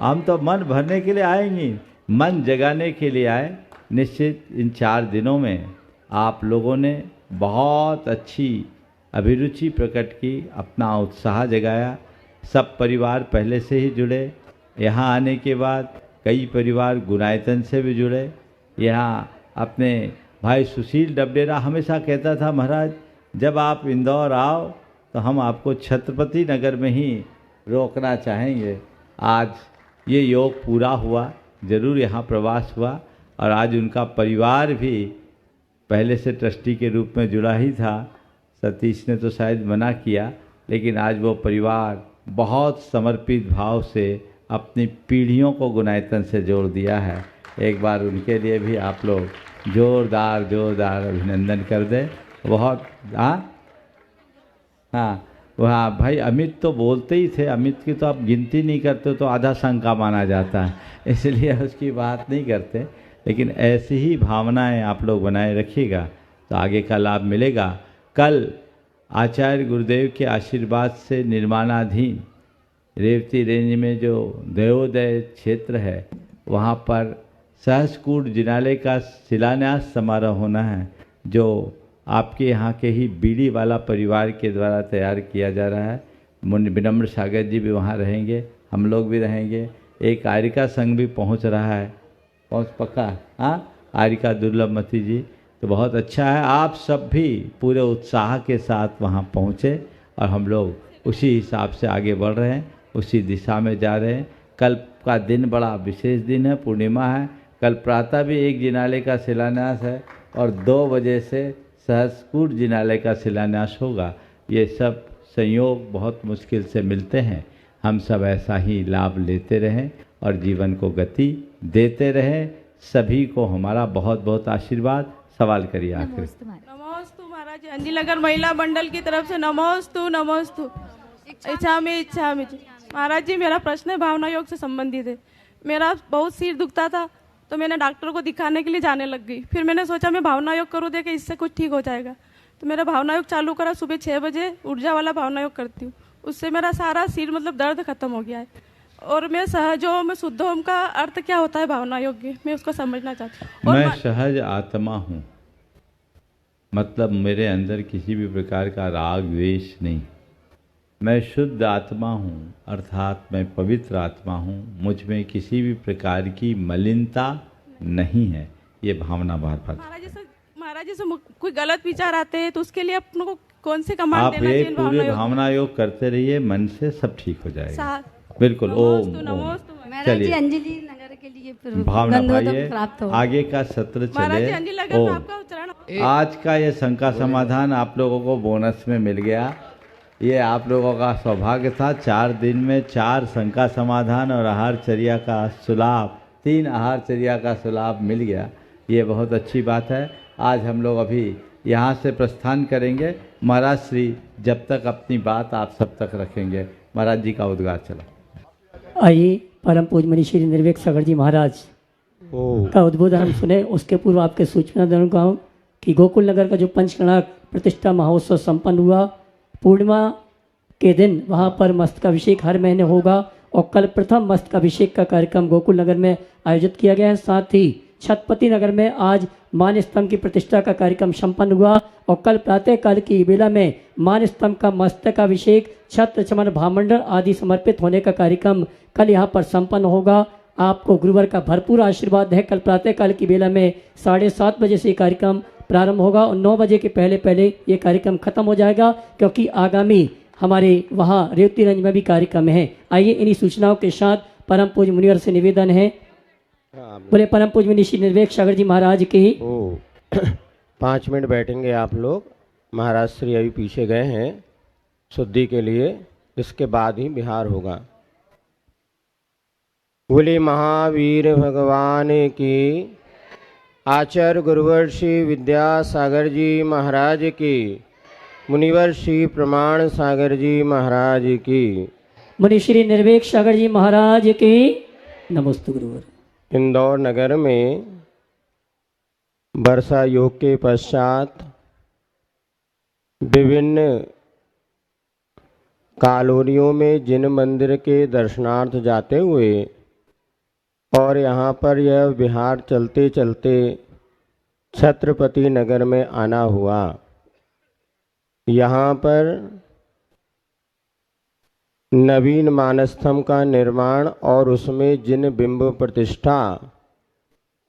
हम तो मन भरने के लिए आएंगे, मन जगाने के लिए आए। निश्चित इन 4 दिनों में आप लोगों ने बहुत अच्छी अभिरुचि प्रकट की, अपना उत्साह जगाया। सब परिवार पहले से ही जुड़े। यहाँ आने के बाद कई परिवार गुणायतन से भी जुड़े। यहाँ अपने भाई सुशील डबडेरा हमेशा कहता था, महाराज जब आप इंदौर आओ तो हम आपको छत्रपति नगर में ही रोकना चाहेंगे। आज ये योग पूरा हुआ, ज़रूर यहाँ प्रवास हुआ, और आज उनका परिवार भी पहले से ट्रस्टी के रूप में जुड़ा ही था। सतीश ने तो शायद मना किया, लेकिन आज वो परिवार बहुत समर्पित भाव से अपनी पीढ़ियों को गुणायतन से जोड़ दिया है। एक बार उनके लिए भी आप लोग जोरदार अभिनंदन कर दें। बहुत हाँ वहाँ भाई अमित तो बोलते ही थे, अमित की तो आप गिनती नहीं करते तो आधा संघ का माना जाता है, इसलिए उसकी बात नहीं करते। लेकिन ऐसी ही भावनाएं आप लोग बनाए रखिएगा तो आगे का लाभ मिलेगा। कल आचार्य गुरुदेव के आशीर्वाद से निर्माणाधीन रेवती रेंज में जो देवोदय क्षेत्र है वहाँ पर सहस्कूट जिनालय का शिलान्यास समारोह होना है, जो आपके यहाँ के ही बीड़ी वाला परिवार के द्वारा तैयार किया जा रहा है। विनम्र सागर जी भी वहाँ रहेंगे, हम लोग भी रहेंगे। एक आरिका संघ भी पहुँच रहा है, पहुँच पक्का? हाँ आरिका दुर्लभमती जी, तो बहुत अच्छा है। आप सब भी पूरे उत्साह के साथ वहाँ पहुँचे और हम लोग उसी हिसाब से आगे बढ़ रहे हैं, उसी दिशा में जा रहे हैं। कल का दिन बड़ा विशेष दिन है, पूर्णिमा है। कल प्रातः भी एक जिनालय का शिलान्यास है और 2 बजे से सहसपुर जिनालय का शिलान्यास होगा। ये सब संयोग बहुत मुश्किल से मिलते हैं। हम सब ऐसा ही लाभ लेते रहें और जीवन को गति देते रहें। सभी को हमारा बहुत बहुत आशीर्वाद। सवाल करिए आखिर। नमोस्तु महाराज। अंजलि नगर महिला मंडल की तरफ से नमोस्तु नमोस्तु। इच्छा में महाराज जी, मेरा प्रश्न है भावना योग से संबंधित है। मेरा बहुत सिर दुखता था तो मैंने डॉक्टर को दिखाने के लिए जाने लग गई। फिर मैंने सोचा मैं भावना योग करूँ, देखे इससे कुछ ठीक हो जाएगा। तो मेरा भावना योग चालू करा। सुबह 6 बजे ऊर्जा वाला भावना योग करती हूँ। उससे मेरा सारा सिर मतलब दर्द खत्म हो गया है। और मैं सहज ओम शुद्ध ओम का अर्थ क्या होता है भावना योग की, मैं उसको समझना चाहती हूँ। मैं सहज आत्मा हूँ, मतलब मेरे अंदर किसी भी प्रकार का राग द्वेष नहीं। मैं शुद्ध आत्मा हूँ, अर्थात मैं पवित्र आत्मा हूँ। मुझ में किसी भी प्रकार की मलिनता नहीं है। ये भावना बार बार। महाराज जी से कोई गलत विचार आते हैं तो उसके लिए अपनों को कौन से कमांड आप देना ये चाहिए? पूरे भावना योग करते रहिए, मन से सब ठीक हो जाएगा। बिल्कुल। ओम चलिए अंजलि नगर के लिए फिर भावना गंधोदक भाई प्राप्त हो। आगे का सत्र चले। ओम। आज का ये शंका समाधान आप लोगों को बोनस में मिल गया। ये आप लोगों का सौभाग्य था। 4 दिन में 4 शंका समाधान और आहारचर्या का सुलाभ, 3 आहारचर्या का सुलाभ मिल गया। ये बहुत अच्छी बात है। आज हम लोग अभी यहाँ से प्रस्थान करेंगे। महाराज श्री जब तक अपनी बात आप सब तक रखेंगे। महाराज जी का उद्गार चला। आइए परम पूज्य मनीषी श्री निर्वेक सागर जी महाराज का उद्बोधन हम सुने। उसके पूर्व आपके सूचना देना चाहूँ कि गोकुल नगर का जो पंचकर्णाक प्रतिष्ठा महोत्सव संपन्न हुआ, पूर्णिमा के दिन वहाँ पर मस्तकाभिषेक हर महीने होगा और कल प्रथम मस्तकाभिषेक का कार्यक्रम गोकुल नगर में आयोजित किया गया है। साथ ही छत्रपति नगर में आज मान स्तंभ की प्रतिष्ठा का कार्यक्रम संपन्न हुआ और कल प्रातःकाल की बेला में मान स्तंभ का मस्तकाभिषेक, छत्र चमन भामंडल आदि समर्पित होने का कार्यक्रम कल यहाँ पर संपन्न होगा। आपको गुरुवर का भरपूर आशीर्वाद है। कल प्रातःकाल की बेला में 7:30 बजे से कार्यक्रम प्रारंभ होगा और 9 बजे के पहले पहले ये कार्यक्रम खत्म हो जाएगा, क्योंकि आगामी हमारे वहाँ रेवतीगंज में भी कार्यक्रम है। आइए इन्हीं सूचनाओं के साथ परम पूज्य मुनिवर से निवेदन है। बोले परम पूज्य मुनि श्री निर्वेक सागर जी महाराज की। 5 मिनट बैठेंगे आप लोग। महाराज श्री अभी पीछे गए हैं शुद्धि के लिए, इसके बाद ही बिहार होगा। बोले महावीर भगवान की, आचार्य गुरुवर श्री विद्यासागर जी महाराज की, मुनिवर श्री प्रमाण सागर जी महाराज की, मुनि श्री निर्वेक सागर जी महाराज की। नमस्ते गुरुवर। इंदौर नगर में वर्षा योग के पश्चात विभिन्न कॉलोनियों में जिन मंदिर के दर्शनार्थ जाते हुए और यहाँ पर यह विहार चलते चलते छत्रपति नगर में आना हुआ। यहाँ पर नवीन मानस्तंभ का निर्माण और उसमें जिन बिंब प्रतिष्ठा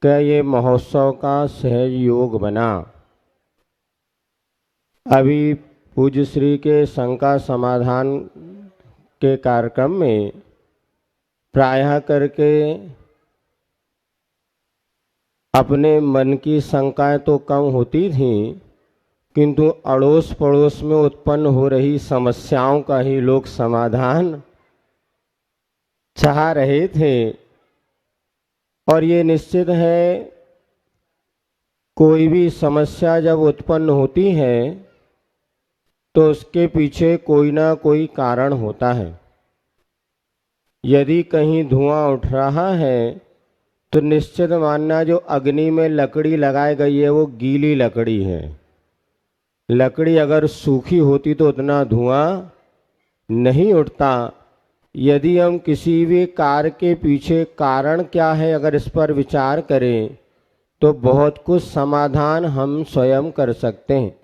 का ये महोत्सव का सहज योग बना। अभी पूज्य श्री के शंका समाधान के कार्यक्रम में प्रायः करके अपने मन की शंकाएं तो कम होती थीं, किंतु अड़ोस पड़ोस में उत्पन्न हो रही समस्याओं का ही लोग समाधान चाह रहे थे। और ये निश्चित है, कोई भी समस्या जब उत्पन्न होती है तो उसके पीछे कोई ना कोई कारण होता है। यदि कहीं धुआं उठ रहा है तो निश्चित मानना जो अग्नि में लकड़ी लगाई गई है वो गीली लकड़ी है। लकड़ी अगर सूखी होती तो उतना धुआं नहीं उठता। यदि हम किसी भी कार्य के पीछे कारण क्या है अगर इस पर विचार करें तो बहुत कुछ समाधान हम स्वयं कर सकते हैं।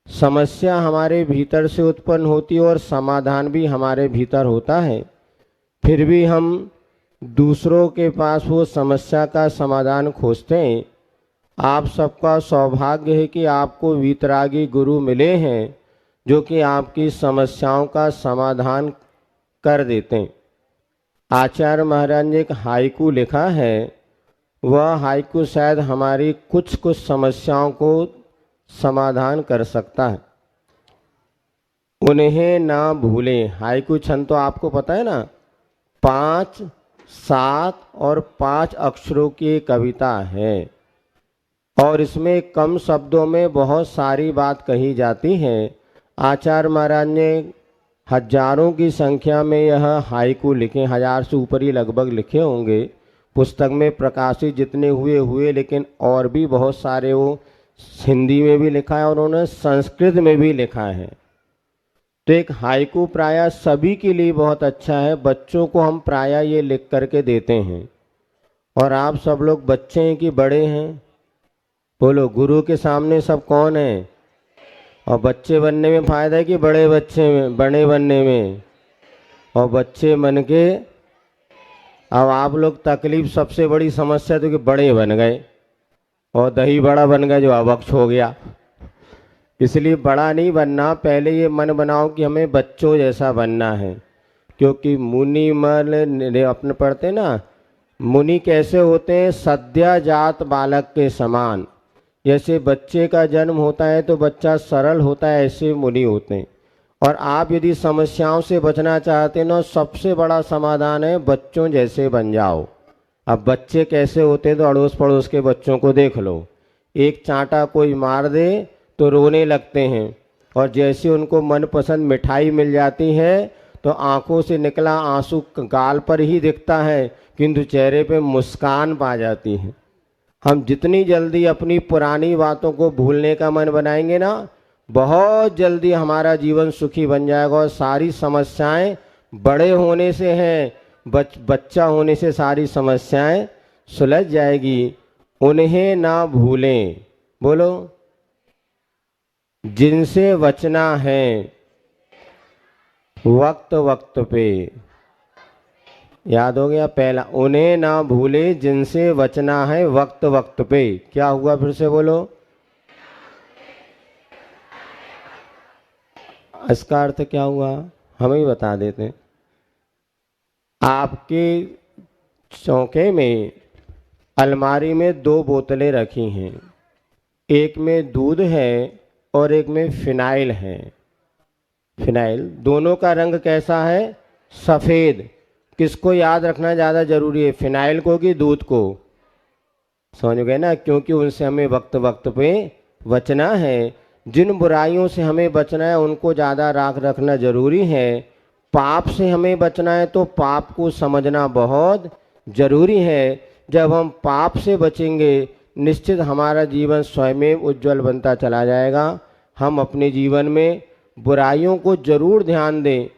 समस्या हमारे भीतर से उत्पन्न होती है और समाधान भी हमारे भीतर होता है। फिर भी हम दूसरों के पास वो समस्या का समाधान खोजते हैं। आप सबका सौभाग्य है कि आपको वीतरागी गुरु मिले हैं जो कि आपकी समस्याओं का समाधान कर देते हैं। आचार्य महाराज ने एक हाइकू लिखा है, वह हाइकू शायद हमारी कुछ समस्याओं को समाधान कर सकता है। उन्हें ना भूलें। हाइकू छंद तो आपको पता है ना, 5, 7 और 5 अक्षरों की कविता है और इसमें कम शब्दों में बहुत सारी बात कही जाती है। आचार्य महाराज ने हजारों की संख्या में यह हाइकू लिखे, 1000 से ऊपर ही लगभग लिखे होंगे। पुस्तक में प्रकाशित जितने हुए लेकिन और भी बहुत सारे वो हिंदी में भी लिखा है और उन्होंने संस्कृत में भी लिखा है। तो एक हाइकू प्रायः सभी के लिए बहुत अच्छा है। बच्चों को हम प्रायः ये लिख करके देते हैं। और आप सब लोग बच्चे हैं कि बड़े हैं? बोलो, गुरु के सामने सब कौन है? और बच्चे बनने में फ़ायदा है कि बड़े बनने में? और बच्चे बन के अब आप लोग तकलीफ सबसे बड़ी समस्या तो कि बड़े बन गए और दही बड़ा बन गया जो अवक्ष हो गया। इसलिए बड़ा नहीं बनना, पहले ये मन बनाओ कि हमें बच्चों जैसा बनना है। क्योंकि मुनि मन अपने पढ़ते ना, मुनि कैसे होते हैं? सद्याजात बालक के समान। जैसे बच्चे का जन्म होता है तो बच्चा सरल होता है, ऐसे मुनि होते हैं। और आप यदि समस्याओं से बचना चाहते हैं ना, सबसे बड़ा समाधान है बच्चों जैसे बन जाओ। अब बच्चे कैसे होते हैं तो अड़ोस पड़ोस के बच्चों को देख लो, एक चांटा कोई मार दे तो रोने लगते हैं और जैसे उनको मनपसंद मिठाई मिल जाती है तो आंखों से निकला आंसू गाल पर ही दिखता है किंतु चेहरे पे मुस्कान पा जाती है। हम जितनी जल्दी अपनी पुरानी बातों को भूलने का मन बनाएंगे ना, बहुत जल्दी हमारा जीवन सुखी बन जाएगा। और सारी समस्याएं बड़े होने से हैं, बच्चा होने से सारी समस्याएं सुलझ जाएगी। उन्हें ना भूलें। बोलो, जिनसे बचना है वक्त वक्त पे। याद हो गया पहला, उन्हें ना भूले जिनसे बचना है वक्त वक्त पे। क्या हुआ फिर से बोलो? इसका अर्थ क्या हुआ हमें ही बता देते हैं। आपके चौके में अलमारी में 2 बोतलें रखी हैं, एक में दूध है और एक में फिनाइल है। फिनाइल दोनों का रंग कैसा है? सफ़ेद। किसको याद रखना ज़्यादा जरूरी है, फिनाइल को कि दूध को? समझ गए ना, क्योंकि उनसे हमें वक्त वक्त पे बचना है। जिन बुराइयों से हमें बचना है उनको ज़्यादा राख रखना जरूरी है। पाप से हमें बचना है तो पाप को समझना बहुत जरूरी है। जब हम पाप से बचेंगे निश्चित हमारा जीवन स्वयं उज्जवल बनता चला जाएगा। हम अपने जीवन में बुराइयों को जरूर ध्यान दें।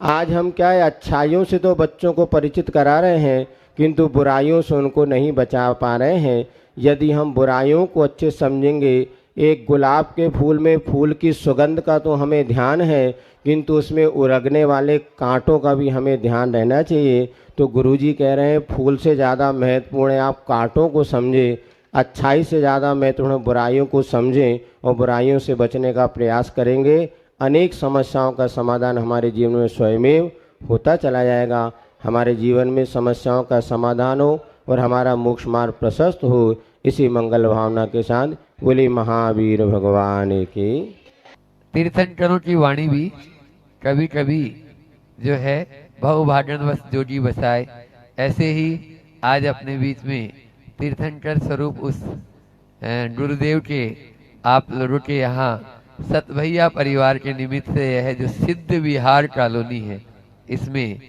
आज हम क्या है, अच्छाइयों से तो बच्चों को परिचित करा रहे हैं किंतु बुराइयों से उनको नहीं बचा पा रहे हैं। यदि हम बुराइयों को अच्छे समझेंगे, एक गुलाब के फूल में फूल की सुगंध का तो हमें ध्यान है किंतु उसमें उरगने वाले कांटों का भी हमें ध्यान रहना चाहिए। तो गुरुजी कह रहे हैं फूल से ज़्यादा महत्वपूर्ण है आप कांटों को समझें, अच्छाई से ज़्यादा महत्वपूर्ण बुराइयों को समझें और बुराइयों से बचने का प्रयास करेंगे। अनेक समस्याओं का समाधान हमारे जीवन में स्वयं होता चला जाएगा। हमारे जीवन में समस्याओं का समाधान हो और हमारा मोक्ष मार्ग प्रशस्त हो, इसी मंगल भावना के साथ बोले महावीर भगवान की। तीर्थंकरों की वाणी भी कभी कभी जो है बहुभाजनवश जो जी बसाए, ऐसे ही आज अपने बीच में तीर्थंकर स्वरूप उस गुरुदेव के आप लोगों के यहाँ सतभैया परिवार के निमित्त से यह जो सिद्ध विहार कॉलोनी है इसमें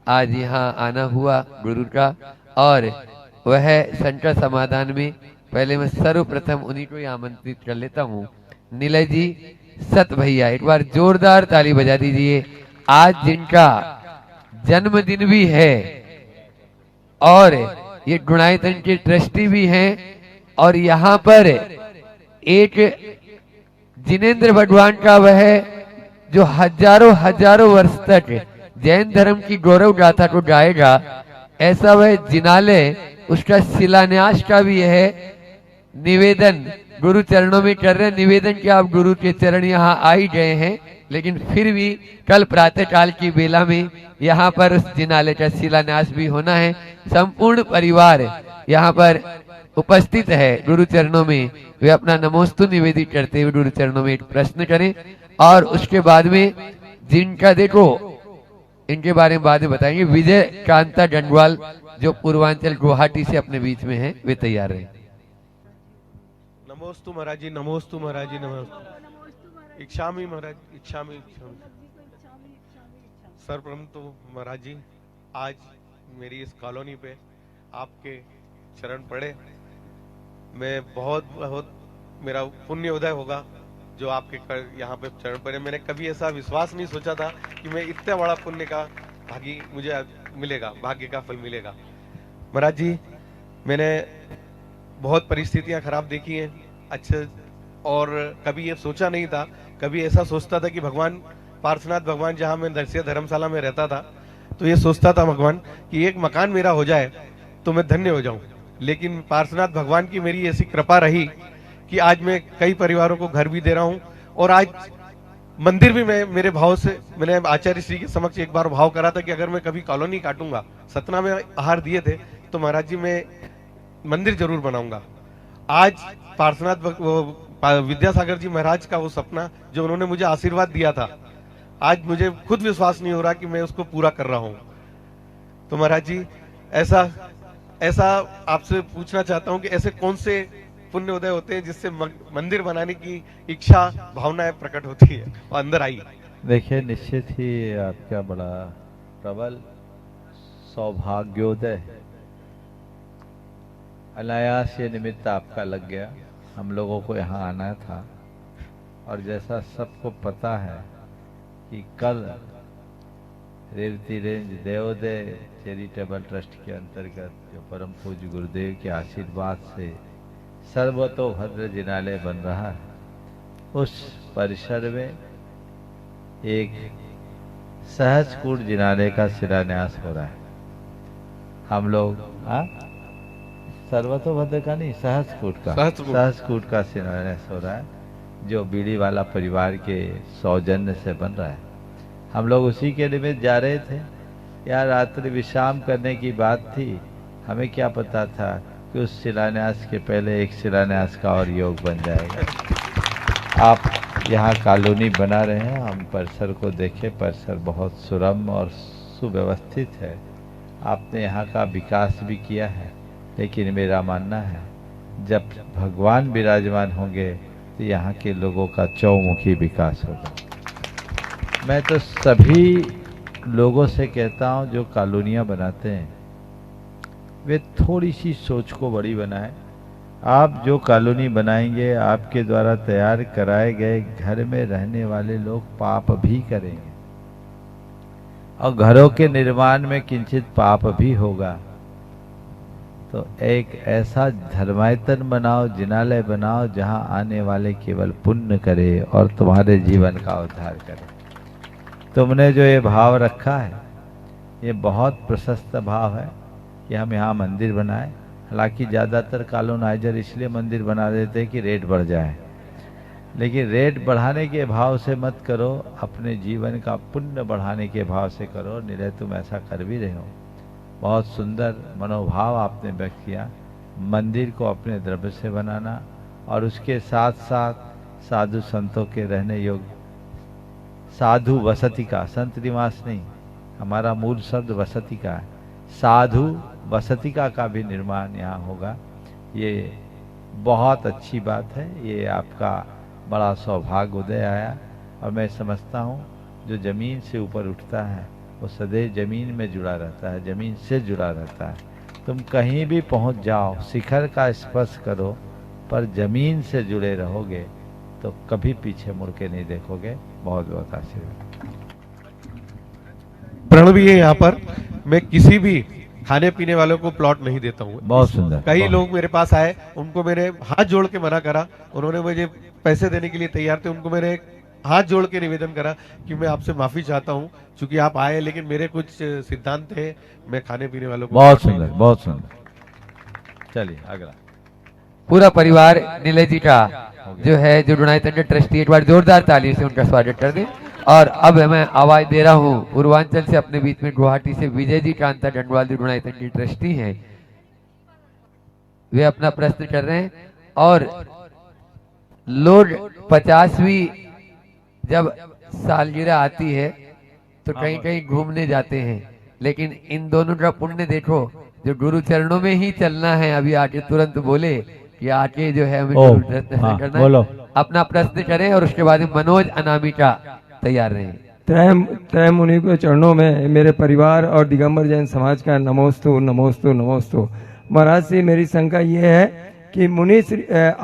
आज यहाँ आना हुआ गुरु का। और वह संकट समाधान में पहले मैं सर्वप्रथम उन्हीं को ही आमंत्रित कर लेता हूँ। नीलय जी, सत भैया, एक बार जोरदार ताली बजा दीजिए। आज जिनका जन्मदिन भी है और ये गुणायतन के ट्रस्टी भी हैं और यहाँ पर एक जिनेंद्र भगवान का वह जो हजारों वर्ष तक जैन धर्म की गौरव गाथा को गाएगा, ऐसा वह जिनालय, उसका शिलान्यास का भी यह निवेदन गुरु चरणों में कर रहे हैं। निवेदन कि आप गुरु के चरण यहाँ आ ही गए हैं, लेकिन फिर भी कल प्रातः काल की बेला में यहाँ पर उस जिनालय का शिलान्यास भी होना है। संपूर्ण परिवार यहाँ पर उपस्थित है गुरु चरणों में, वे अपना नमोस्तु निवेदित करते हुए गुरु चरणों में एक प्रश्न करें और उसके बाद में जिनका देखो इनके बारे में बाद में बताएंगे। विजय कांता गंगवाल जो पूर्वांचल गुवाहाटी से अपने बीच में है, वे तैयार रहे। नमोस्तु महाराज जी, नमोस्तु महाराज जी, नमोस्तु। इच्छामि महाराज, इच्छामि सर्वप्रथम तो महाराज जी आज मेरी इस कॉलोनी पे आपके चरण पड़े, मैं बहुत मेरा पुण्य उदय होगा जो आपके यहाँ पे चरण पड़े। मैंने कभी ऐसा विश्वास नहीं सोचा था कि मैं इतना बड़ा पुण्य का भागी मुझे मिलेगा, भाग्य का फल मिलेगा। महाराज जी मैंने बहुत परिस्थितियां खराब देखी हैं अच्छे, और कभी ये सोचा नहीं था, कभी ऐसा सोचता था कि भगवान पार्श्वनाथ भगवान जहाँ मैं दर्शिया धर्मशाला में रहता था तो ये सोचता था भगवान कि एक मकान मेरा हो जाए तो मैं धन्य हो जाऊं, लेकिन पार्श्वनाथ भगवान की मेरी ऐसी कृपा रही कि आज मैं कई परिवारों को घर भी दे रहा हूं और आज मंदिर भी मैं मेरे भाव से मैंने आचार्य श्री के समक्ष एक बार भाव करा था कि अगर मैं कभी कॉलोनी काटूंगा, सतना में आहार दिए थे तो महाराज जी मैं मंदिर जरूर बनाऊंगा। आज पार्श्वनाथ विद्यासागर जी महाराज का वो सपना जो उन्होंने मुझे आशीर्वाद दिया था, आज मुझे खुद विश्वास नहीं हो रहा कि मैं उसको पूरा कर रहा हूं। तो महाराज जी ऐसा आपसे पूछना चाहता हूं कि ऐसे कौन से पुण्य उदय होते हैं जिससे मंदिर बनाने की इच्छा भावनाएं प्रकट होती है और अंदर आई। देखिए निश्चित ही आपका बड़ा प्रबल सौभाग्योदय है, अनायास ये निमित्त आपका लग गया। हम लोगों को यहाँ आना था और जैसा सबको पता है कि कल Revati range Devoday charitable trust के अंतर्गत जो परम पूज्य गुरुदेव के आशीर्वाद से सर्वतोभद्र जिनालय बन रहा है, उस परिसर में एक सहजकूट जिनालय का शिलान्यास हो रहा है। हम लोग सर्वतोभद्र का नहीं, सहजकूट का शिलान्यास हो रहा है जो बीड़ी वाला परिवार के सौजन्य से बन रहा है। हम लोग उसी के निमित्त जा रहे थे। यार रात्रि विश्राम करने की बात थी, हमें क्या पता था कि उस शिलान्यास के पहले एक शिलान्यास का और योग बन जाएगा। आप यहाँ कॉलोनी बना रहे हैं, हम परिसर को देखें, परिसर बहुत सुरम्य और सुव्यवस्थित है। आपने यहाँ का विकास भी किया है, लेकिन मेरा मानना है जब भगवान विराजमान होंगे तो यहाँ के लोगों का चौमुखी विकास होगा। मैं तो सभी लोगों से कहता हूँ जो कॉलोनियाँ बनाते हैं वे थोड़ी सी सोच को बड़ी बनाएं। आप जो कॉलोनी बनाएंगे, आपके द्वारा तैयार कराए गए घर में रहने वाले लोग पाप भी करेंगे और घरों के निर्माण में किंचित पाप भी होगा। तो एक ऐसा धर्मायतन बनाओ, जिनालय बनाओ जहां आने वाले केवल पुण्य करे और तुम्हारे जीवन का उद्धार करे। तुमने जो ये भाव रखा है ये बहुत प्रशस्त भाव है कि हम यहाँ मंदिर बनाएं। हालांकि ज़्यादातर कॉलोनाइजर इसलिए मंदिर बना देते हैं कि रेट बढ़ जाए, लेकिन रेट बढ़ाने के भाव से मत करो, अपने जीवन का पुण्य बढ़ाने के भाव से करो। निरय तुम ऐसा कर भी रहे हो। बहुत सुंदर मनोभाव आपने व्यक्त किया। मंदिर को अपने द्रव्य से बनाना और उसके साथ साथ साधु संतों के रहने योग्य साधु वसति का, संत निवास नहीं, हमारा मूल शब्द वसति का है, साधु वसतिका का भी निर्माण यहाँ होगा। ये बहुत अच्छी बात है। ये आपका बड़ा सौभाग्य उदय आया और मैं समझता हूँ जो जमीन से ऊपर उठता है वो सदैव जमीन में जुड़ा रहता है, जमीन से जुड़ा रहता है। तुम कहीं भी पहुँच जाओ, शिखर का स्पर्श करो, पर जमीन से जुड़े रहोगे तो कभी पीछे मुड़ के नहीं देखोगे। बहुत बहुत आशीर्वाद। प्रण भी है यहाँ पर। मैं किसी भी खाने पीने वालों को प्लॉट नहीं देता हूँ। बहुत सुंदर। कई लोग मेरे पास आए, उनको मैंने हाथ जोड़ के मना करा, उन्होंने मुझे पैसे देने के लिए तैयार थे, उनको मैंने हाथ जोड़ के निवेदन करा कि मैं आपसे माफी चाहता हूँ क्योंकि आप आए, लेकिन मेरे कुछ सिद्धांत थे, मैं खाने पीने वालों को। बहुत सुंदर, बहुत सुंदर। चलिए अगला। पूरा परिवार नीले जी का जो है जो डोनाइतन के ट्रस्टी, एक बार जोरदार ताली से उनका स्वागत कर दें। और अब मैं आवाज दे रहा हूँ पूर्वांचल से अपने बीच में गुवाहाटी से विजय जी कांता गंगवाल जी डोनाइतन की ट्रस्टी हैं। वे अपना प्रश्न कर रहे हैं। और लोग 50वीं जब सालगिरह आती है तो कहीं कहीं घूमने जाते हैं, लेकिन इन दोनों का पुण्य देखो, जो गुरु चरणों में ही चलना है। अभी आके तुरंत बोले कि आके जो है हमें दर्शन करना है। अपना प्रश्न करें और उसके बाद मनोज अनामिका तैयार रहे। त्रय मुनि के चरणों में मेरे परिवार और दिगंबर जैन समाज का नमोस्तु नमोस्तु नमोस्तु। महाराज से मेरी शंका ये है कि मुनि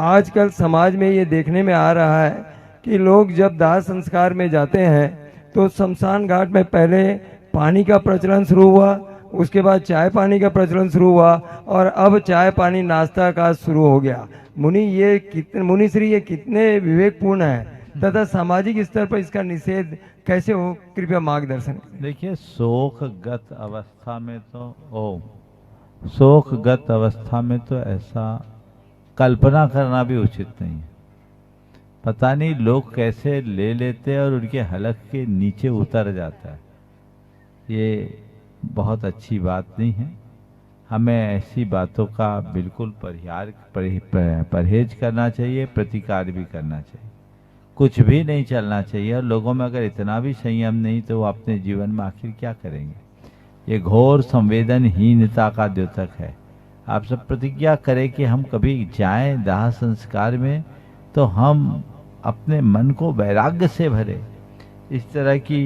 आजकल समाज में ये देखने में आ रहा है कि लोग जब दाह संस्कार में जाते हैं तो शमशान घाट में पहले पानी का प्रचलन शुरू हुआ, उसके बाद चाय पानी का प्रचलन शुरू हुआ और अब चाय पानी नाश्ता का शुरू हो गया। मुनि श्री ये कितने विवेकपूर्ण है तथा सामाजिक स्तर पर इसका निषेध कैसे हो, कृपया मार्गदर्शन करें। देखिए, शोकगत अवस्था में तो ऐसा कल्पना करना भी उचित नहीं है। पता नहीं लोग कैसे ले लेते हैं और उनके हलक के नीचे उतर जाता है। ये बहुत अच्छी बात नहीं है। हमें ऐसी बातों का बिल्कुल परहेज करना चाहिए, प्रतिकार भी करना चाहिए। कुछ भी नहीं चलना चाहिए। और लोगों में अगर इतना भी संयम नहीं तो वो अपने जीवन में आखिर क्या करेंगे। ये घोर संवेदनहीनता का द्योतक है। आप सब प्रतिज्ञा करें कि हम कभी जाएं दाह संस्कार में तो हम अपने मन को वैराग्य से भरे। इस तरह की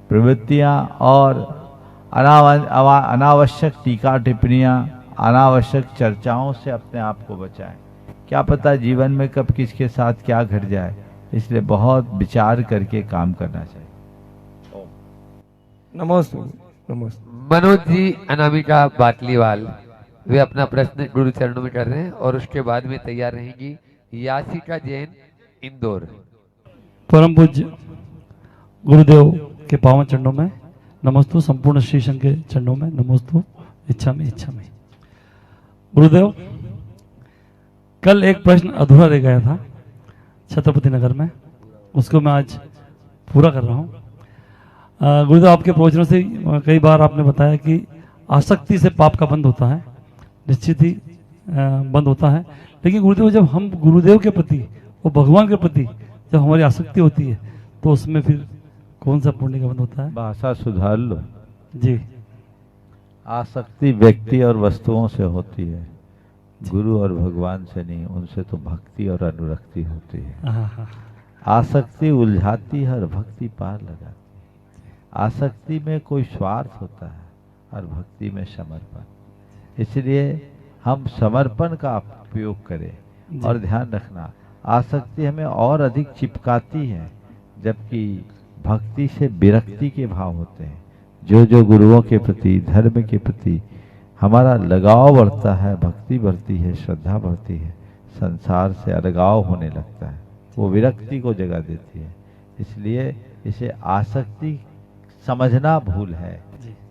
प्रवृत्तियां और अनावश्यक टीका टिप्पणियां, अनावश्यक चर्चाओं से अपने आप को बचाएं। क्या पता जीवन में कब किसके साथ क्या घट जाए, इसलिए बहुत विचार करके काम करना चाहिए। नमोस्तु नमोस्तु। मनोज जी अनामिका बाटलीवाल वे अपना प्रश्न गुरु चरणों में कर रहे हैं और उसके बाद में तैयार रहेंगी यासिका जैन इंदौर। परम पूज्य गुरुदेव के पावन चरणों में नमोस्तु, संपूर्ण श्री संघ के चरणों में नमोस्तु। इच्छा में गुरुदेव, कल एक प्रश्न अधूरा रह गया था छत्रपति नगर में, उसको मैं आज पूरा कर रहा हूँ। गुरुदेव, आपके प्रवचनों से कई बार आपने बताया कि आसक्ति से पाप का बंद होता है, निश्चित ही बंद होता है। लेकिन गुरुदेव, जब हम गुरुदेव के प्रति और भगवान के प्रति जब हमारी आसक्ति होती है तो उसमें फिर कौन सा पुण्य का बंद होता है? भाषा सुधार लो जी। आसक्ति व्यक्ति और वस्तुओं से होती है, गुरु और भगवान से नहीं। उनसे तो भक्ति और अनुरक्ति होती है। आसक्ति उलझाती है और भक्ति पार लगाती है। आसक्ति में कोई स्वार्थ होता है और भक्ति में समर्पण। इसलिए हम समर्पण का उपयोग करें। और ध्यान रखना, आसक्ति हमें और अधिक चिपकाती है, जबकि भक्ति से विरक्ति के भाव होते हैं। जो गुरुओं के प्रति, धर्म के प्रति हमारा लगाव बढ़ता है, भक्ति बढ़ती है, श्रद्धा बढ़ती है, संसार से अलगाव होने लगता है, वो विरक्ति को जगह देती है। इसलिए इसे आसक्ति समझना भूल है।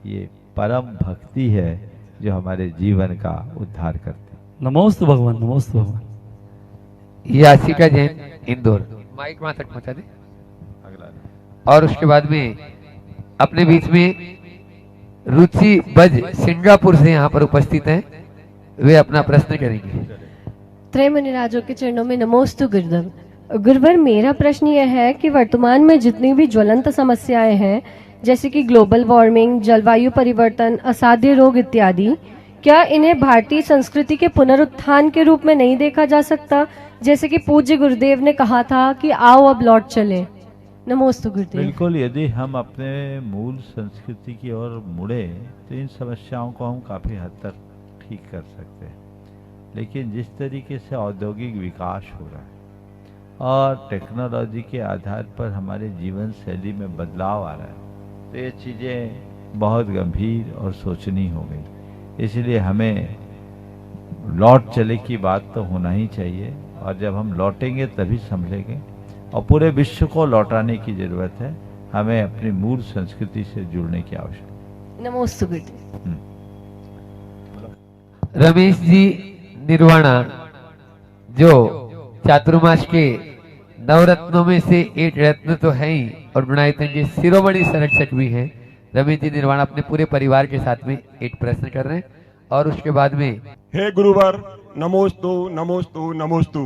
ये परम भक्ति है जो हमारे जीवन का उद्धार करती है। नमोस्तु भगवान, नमोस्तु भगवान। यासिका जैन इंदौर, माइक वहां तक पहुंचा दे। और उसके बाद में अपने बीच में रुचि बज सिंगापुर से यहाँ पर उपस्थित हैं, वे अपना प्रश्न करेंगे। त्रय मुनिराजों के चरणों में नमोस्तु गुरुदेव। गुरुवर, मेरा प्रश्न यह है कि वर्तमान में जितनी भी ज्वलंत समस्याएं हैं, जैसे कि ग्लोबल वार्मिंग, जलवायु परिवर्तन, असाध्य रोग इत्यादि, क्या इन्हें भारतीय संस्कृति के पुनरुत्थान के रूप में नहीं देखा जा सकता? जैसे कि पूज्य गुरुदेव ने कहा था कि आओ अब लौट चले। नमोस्तु गुरुदेव। बिल्कुल, यदि हम अपने मूल संस्कृति की ओर मुड़े तो इन समस्याओं को हम काफ़ी हद तक ठीक कर सकते हैं। लेकिन जिस तरीके से औद्योगिक विकास हो रहा है और टेक्नोलॉजी के आधार पर हमारे जीवन शैली में बदलाव आ रहा है, तो ये चीज़ें बहुत गंभीर और सोचनीय हो गई। इसलिए हमें लौट चले की बात तो होना ही चाहिए, और जब हम लौटेंगे तभी संभलेंगे। और पूरे विश्व को लौटाने की जरूरत है। हमें अपनी मूल संस्कृति से जुड़ने की आवश्यकता है। नमोस्तु गुरुदेव। रमेश जी निर्वाणा, जो चातुर्मास के नवरत्नों में से एक रत्न तो है ही और गुणायतन के शिरोमणि संरक्षक भी हैं। रमेश जी निर्वाणा अपने पूरे परिवार के साथ में एक प्रश्न कर रहे हैं और उसके बाद में हे गुरुवर, नमोस्तु नमोस्तु नमोस्तु।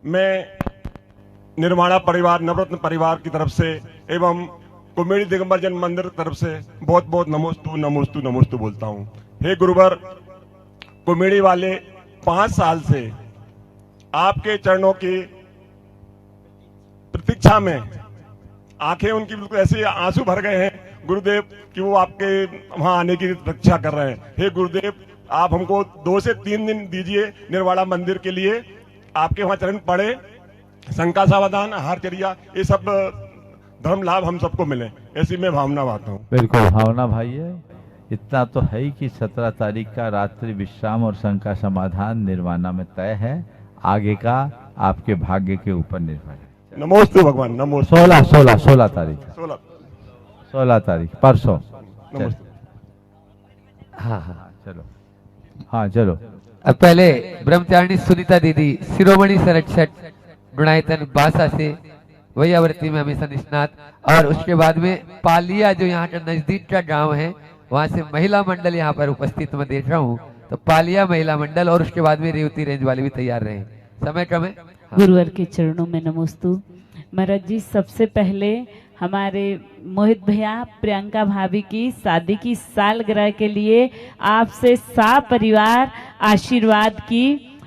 मैं निर्माणा परिवार नवरत्न परिवार की तरफ से एवं कुमेड़ी दिगंबर जैन मंदिर की तरफ से बहुत बहुत नमोस्तु नमोस्तु नमोस्तु बोलता हूँ। हे गुरुवर, कुमेड़ी वाले 5 साल से आपके चरणों की प्रतीक्षा में आंखें उनकी बिल्कुल ऐसे आंसू भर गए हैं गुरुदेव कि वो आपके वहां आने की प्रतीक्षा कर रहे हैं। हे गुरुदेव, आप हमको 2 से 3 दिन दीजिए निर्वाणा मंदिर के लिए, आपके वहां चरण पड़े, शंका सावधान, आहारचर्या, ये सब धर्म लाभ हम सबको मिले, ऐसी मैं भावना बांटता हूँ। बिल्कुल भावना भाई है। इतना तो है ही कि 17 तारीख का रात्रि विश्राम और शंका समाधान निर्वाणा में तय है। आगे का आपके भाग्य के ऊपर निर्भर है। नमोस्तु भगवान, नमोस्तु। 16 तारीख 16 तारीख परसों। हाँ चलो, हाँ चलो। अब पहले ब्रह्मचारिणी सुनीता दीदी शिरोमणि संरक्षक गुणायतन बासा से वही आवृत्ति में हमेशा निष्णात, और उसके बाद में पालिया जो यहाँ का नजदीक का गांव है वहां से महिला मंडल यहाँ पर उपस्थित मैं देख रहा हूँ, तो पालिया महिला मंडल, और उसके बाद में रेवती रेंज वाले भी तैयार रहे। समय कम है। गुरुवर के चरणों में नमोस्तु। महाराज जी, सबसे पहले हमारे मोहित भैया प्रियंका भाभी की शादी की सालगिरह के लिए आपसे परिवार आशीर्वाद की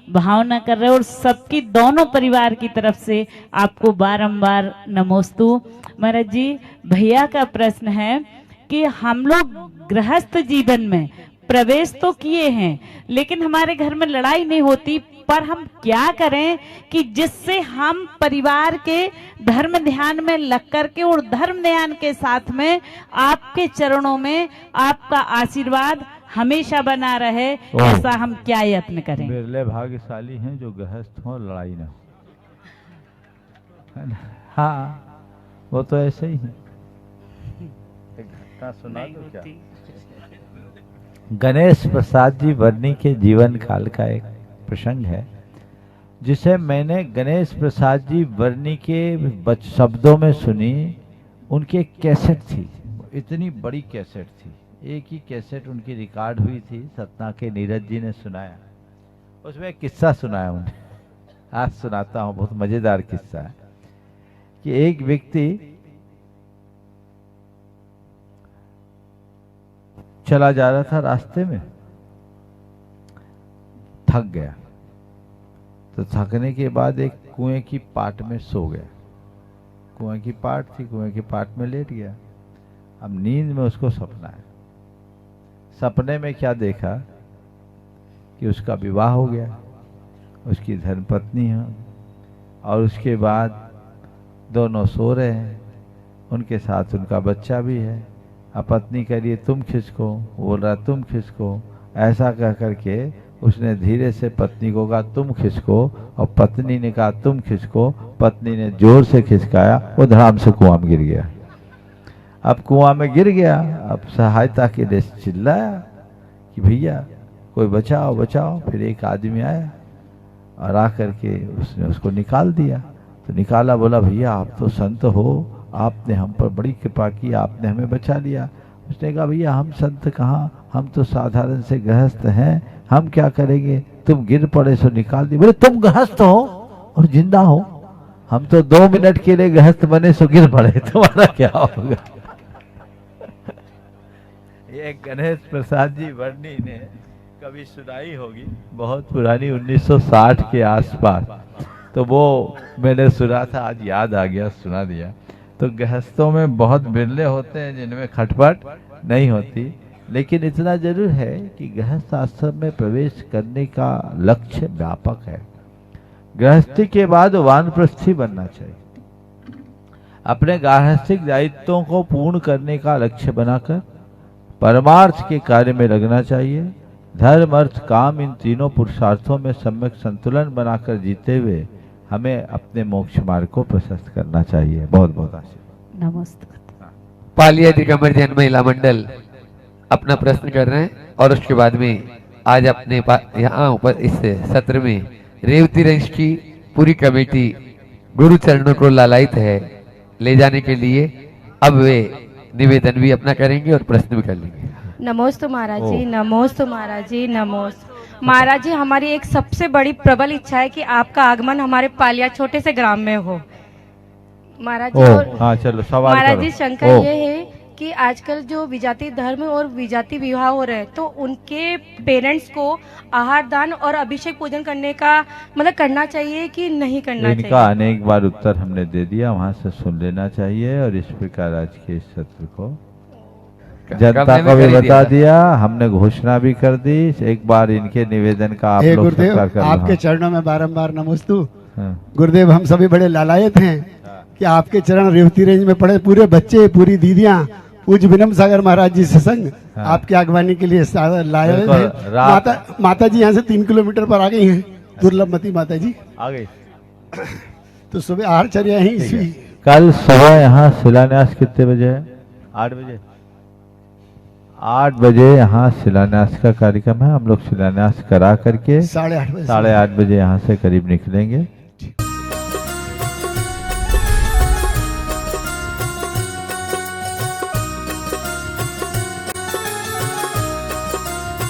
भावना कर रहे हैं, और सबकी दोनों परिवार की तरफ से आपको बारंबार नमोस्तु। महाराज जी, भैया का प्रश्न है कि हम लोग गृहस्थ जीवन में प्रवेश तो किए हैं, लेकिन हमारे घर में लड़ाई नहीं होती, पर हम क्या करें कि जिससे हम परिवार के धर्म ध्यान में लग करके और धर्म ध्यान के साथ में आपके चरणों में आपका आशीर्वाद हमेशा बना रहे, ऐसा हम क्या यत्न करें? बिरले भाग्यशाली हैं जो गृहस्थ हो, लड़ाई ना हो। हाँ, वो तो ऐसे ही है। एक घटना सुना दो क्या? गणेश प्रसाद जी वर्णी के जीवन काल का एक प्रसंग है, जिसे मैंने गणेश प्रसाद जी वर्णी के शब्दों में सुनी। उनकी एक कैसेट थी, इतनी बड़ी कैसेट थी, एक ही कैसेट उनकी रिकॉर्ड हुई थी, सतना के नीरज जी ने सुनाया। उसमें एक किस्सा सुनाया उन्हें, आज सुनाता हूँ, बहुत मजेदार किस्सा है कि एक व्यक्ति चला जा रहा था, रास्ते में थक गया, तो थकने के बाद एक कुएं की पाट में सो गया। कुएं की पाट थी, कुएं की पाट में लेट गया। अब नींद में उसको सपना है। सपने में क्या देखा कि उसका विवाह हो गया, उसकी धर्मपत्नी है, और उसके बाद दोनों सो रहे हैं, उनके साथ उनका बच्चा भी है। अब पत्नी कह रही है तुम खिसको, बोल रहा तुम खिसको। ऐसा कह करके उसने धीरे से पत्नी को कहा तुम खिसको, और पत्नी ने कहा तुम खिसको। पत्नी ने जोर से खिसकाया, वो धड़ाम से कुआं में गिर गया। अब कुआं में गिर गया, अब सहायता के लिए चिल्लाया कि भैया कोई बचाओ बचाओ। फिर एक आदमी आया और आकर के उसने उसको निकाल दिया। तो निकाला, बोला भैया आप तो संत हो, आपने हम पर बड़ी कृपा की, आपने हमें बचा लिया। उसने कहा भैया हम संत कहाँ, हम तो साधारण से गृहस्थ हैं, हम क्या करेंगे, तुम गिर पड़े सो निकाल दी। बोले तुम गृहस्थ हो और जिंदा हो, हम तो 2 मिनट के लिए गृहस्थ बने सो गिर पड़े, तुम्हारा क्या होगा? ये गणेश प्रसाद जी वर्णी ने कभी सुनाई होगी, बहुत पुरानी, 1960 के आसपास। तो वो मैंने सुना था, आज याद आ गया, सुना दिया। तो गृहस्थों में बहुत बिरले होते हैं जिनमें खटपट नहीं होती, लेकिन इतना जरूर है कि गृहस्थ आश्रम में प्रवेश करने का लक्ष्य व्यापक है। गृहस्थी के बाद वानप्रस्थी बनना चाहिए। अपने गृहस्थिक दायित्वों को पूर्ण करने का लक्ष्य बनाकर परमार्थ के कार्य में लगना चाहिए। धर्म अर्थ काम इन तीनों पुरुषार्थों में सम्यक संतुलन बनाकर जीते हुए हमें अपने मोक्ष मार्ग को प्रशस्त करना चाहिए। बहुत बहुत आशीर्वाद। नमस्ते। पालिया दिगंबर जैन महिला मंडल अपना प्रश्न कर रहे हैं, और उसके बाद में आज अपने यहाँ ऊपर इस सत्र में रेवती रेंज की पूरी कमेटी गुरु चरणों को लालायित है ले जाने के लिए। अब वे निवेदन भी अपना करेंगे और प्रश्न भी कर लेंगे। नमोस्तु महाराज जी, नमोस्तु महाराज जी, नमोस्तु। महाराज जी, हमारी एक सबसे बड़ी प्रबल इच्छा है कि आपका आगमन हमारे पालिया छोटे से ग्राम में हो। महाराज जी, हाँ चलो सवाल महाराज करो। जी, शंका ये है कि आजकल जो विजाति धर्म और विजाति विवाह हो रहे हैं, तो उनके पेरेंट्स को आहार दान और अभिषेक पूजन करने का मतलब करना चाहिए कि नहीं करना इनका चाहिए? अनेक बार उत्तर हमने दे दिया, वहां से सुन लेना चाहिए। और इस प्रकार आज के इस सत्र को जनता को भी बता दिया, हमने घोषणा भी कर दी। एक बार इनके निवेदन का आप लोग गुरुदेव, स्वीकार कर लो। आपके चरणों में बारंबार नमोस्तु। हाँ। गुरुदेव, हम सभी बड़े लालायत हैं कि आपके चरण रेवती रेंज में पड़े, पूरे बच्चे, पूरी दीदियां पूज्य विनम्र सागर महाराज जी से संग आपकी आगवानी के लिए लाए हैं। माता जी यहाँ से 3 किलोमीटर पर आ गई हैं, दुर्लभमती माता जी आ गई। तो सुबह आहारचर्या ही इसी कल सुबह यहाँ शिलान्यास कितने बजे है? 8 बजे। 8 बजे यहाँ शिलान्यास का कार्यक्रम है। हम लोग शिलान्यास करा करके 8:30 बजे 8:30 बजे यहाँ से करीब निकलेंगे।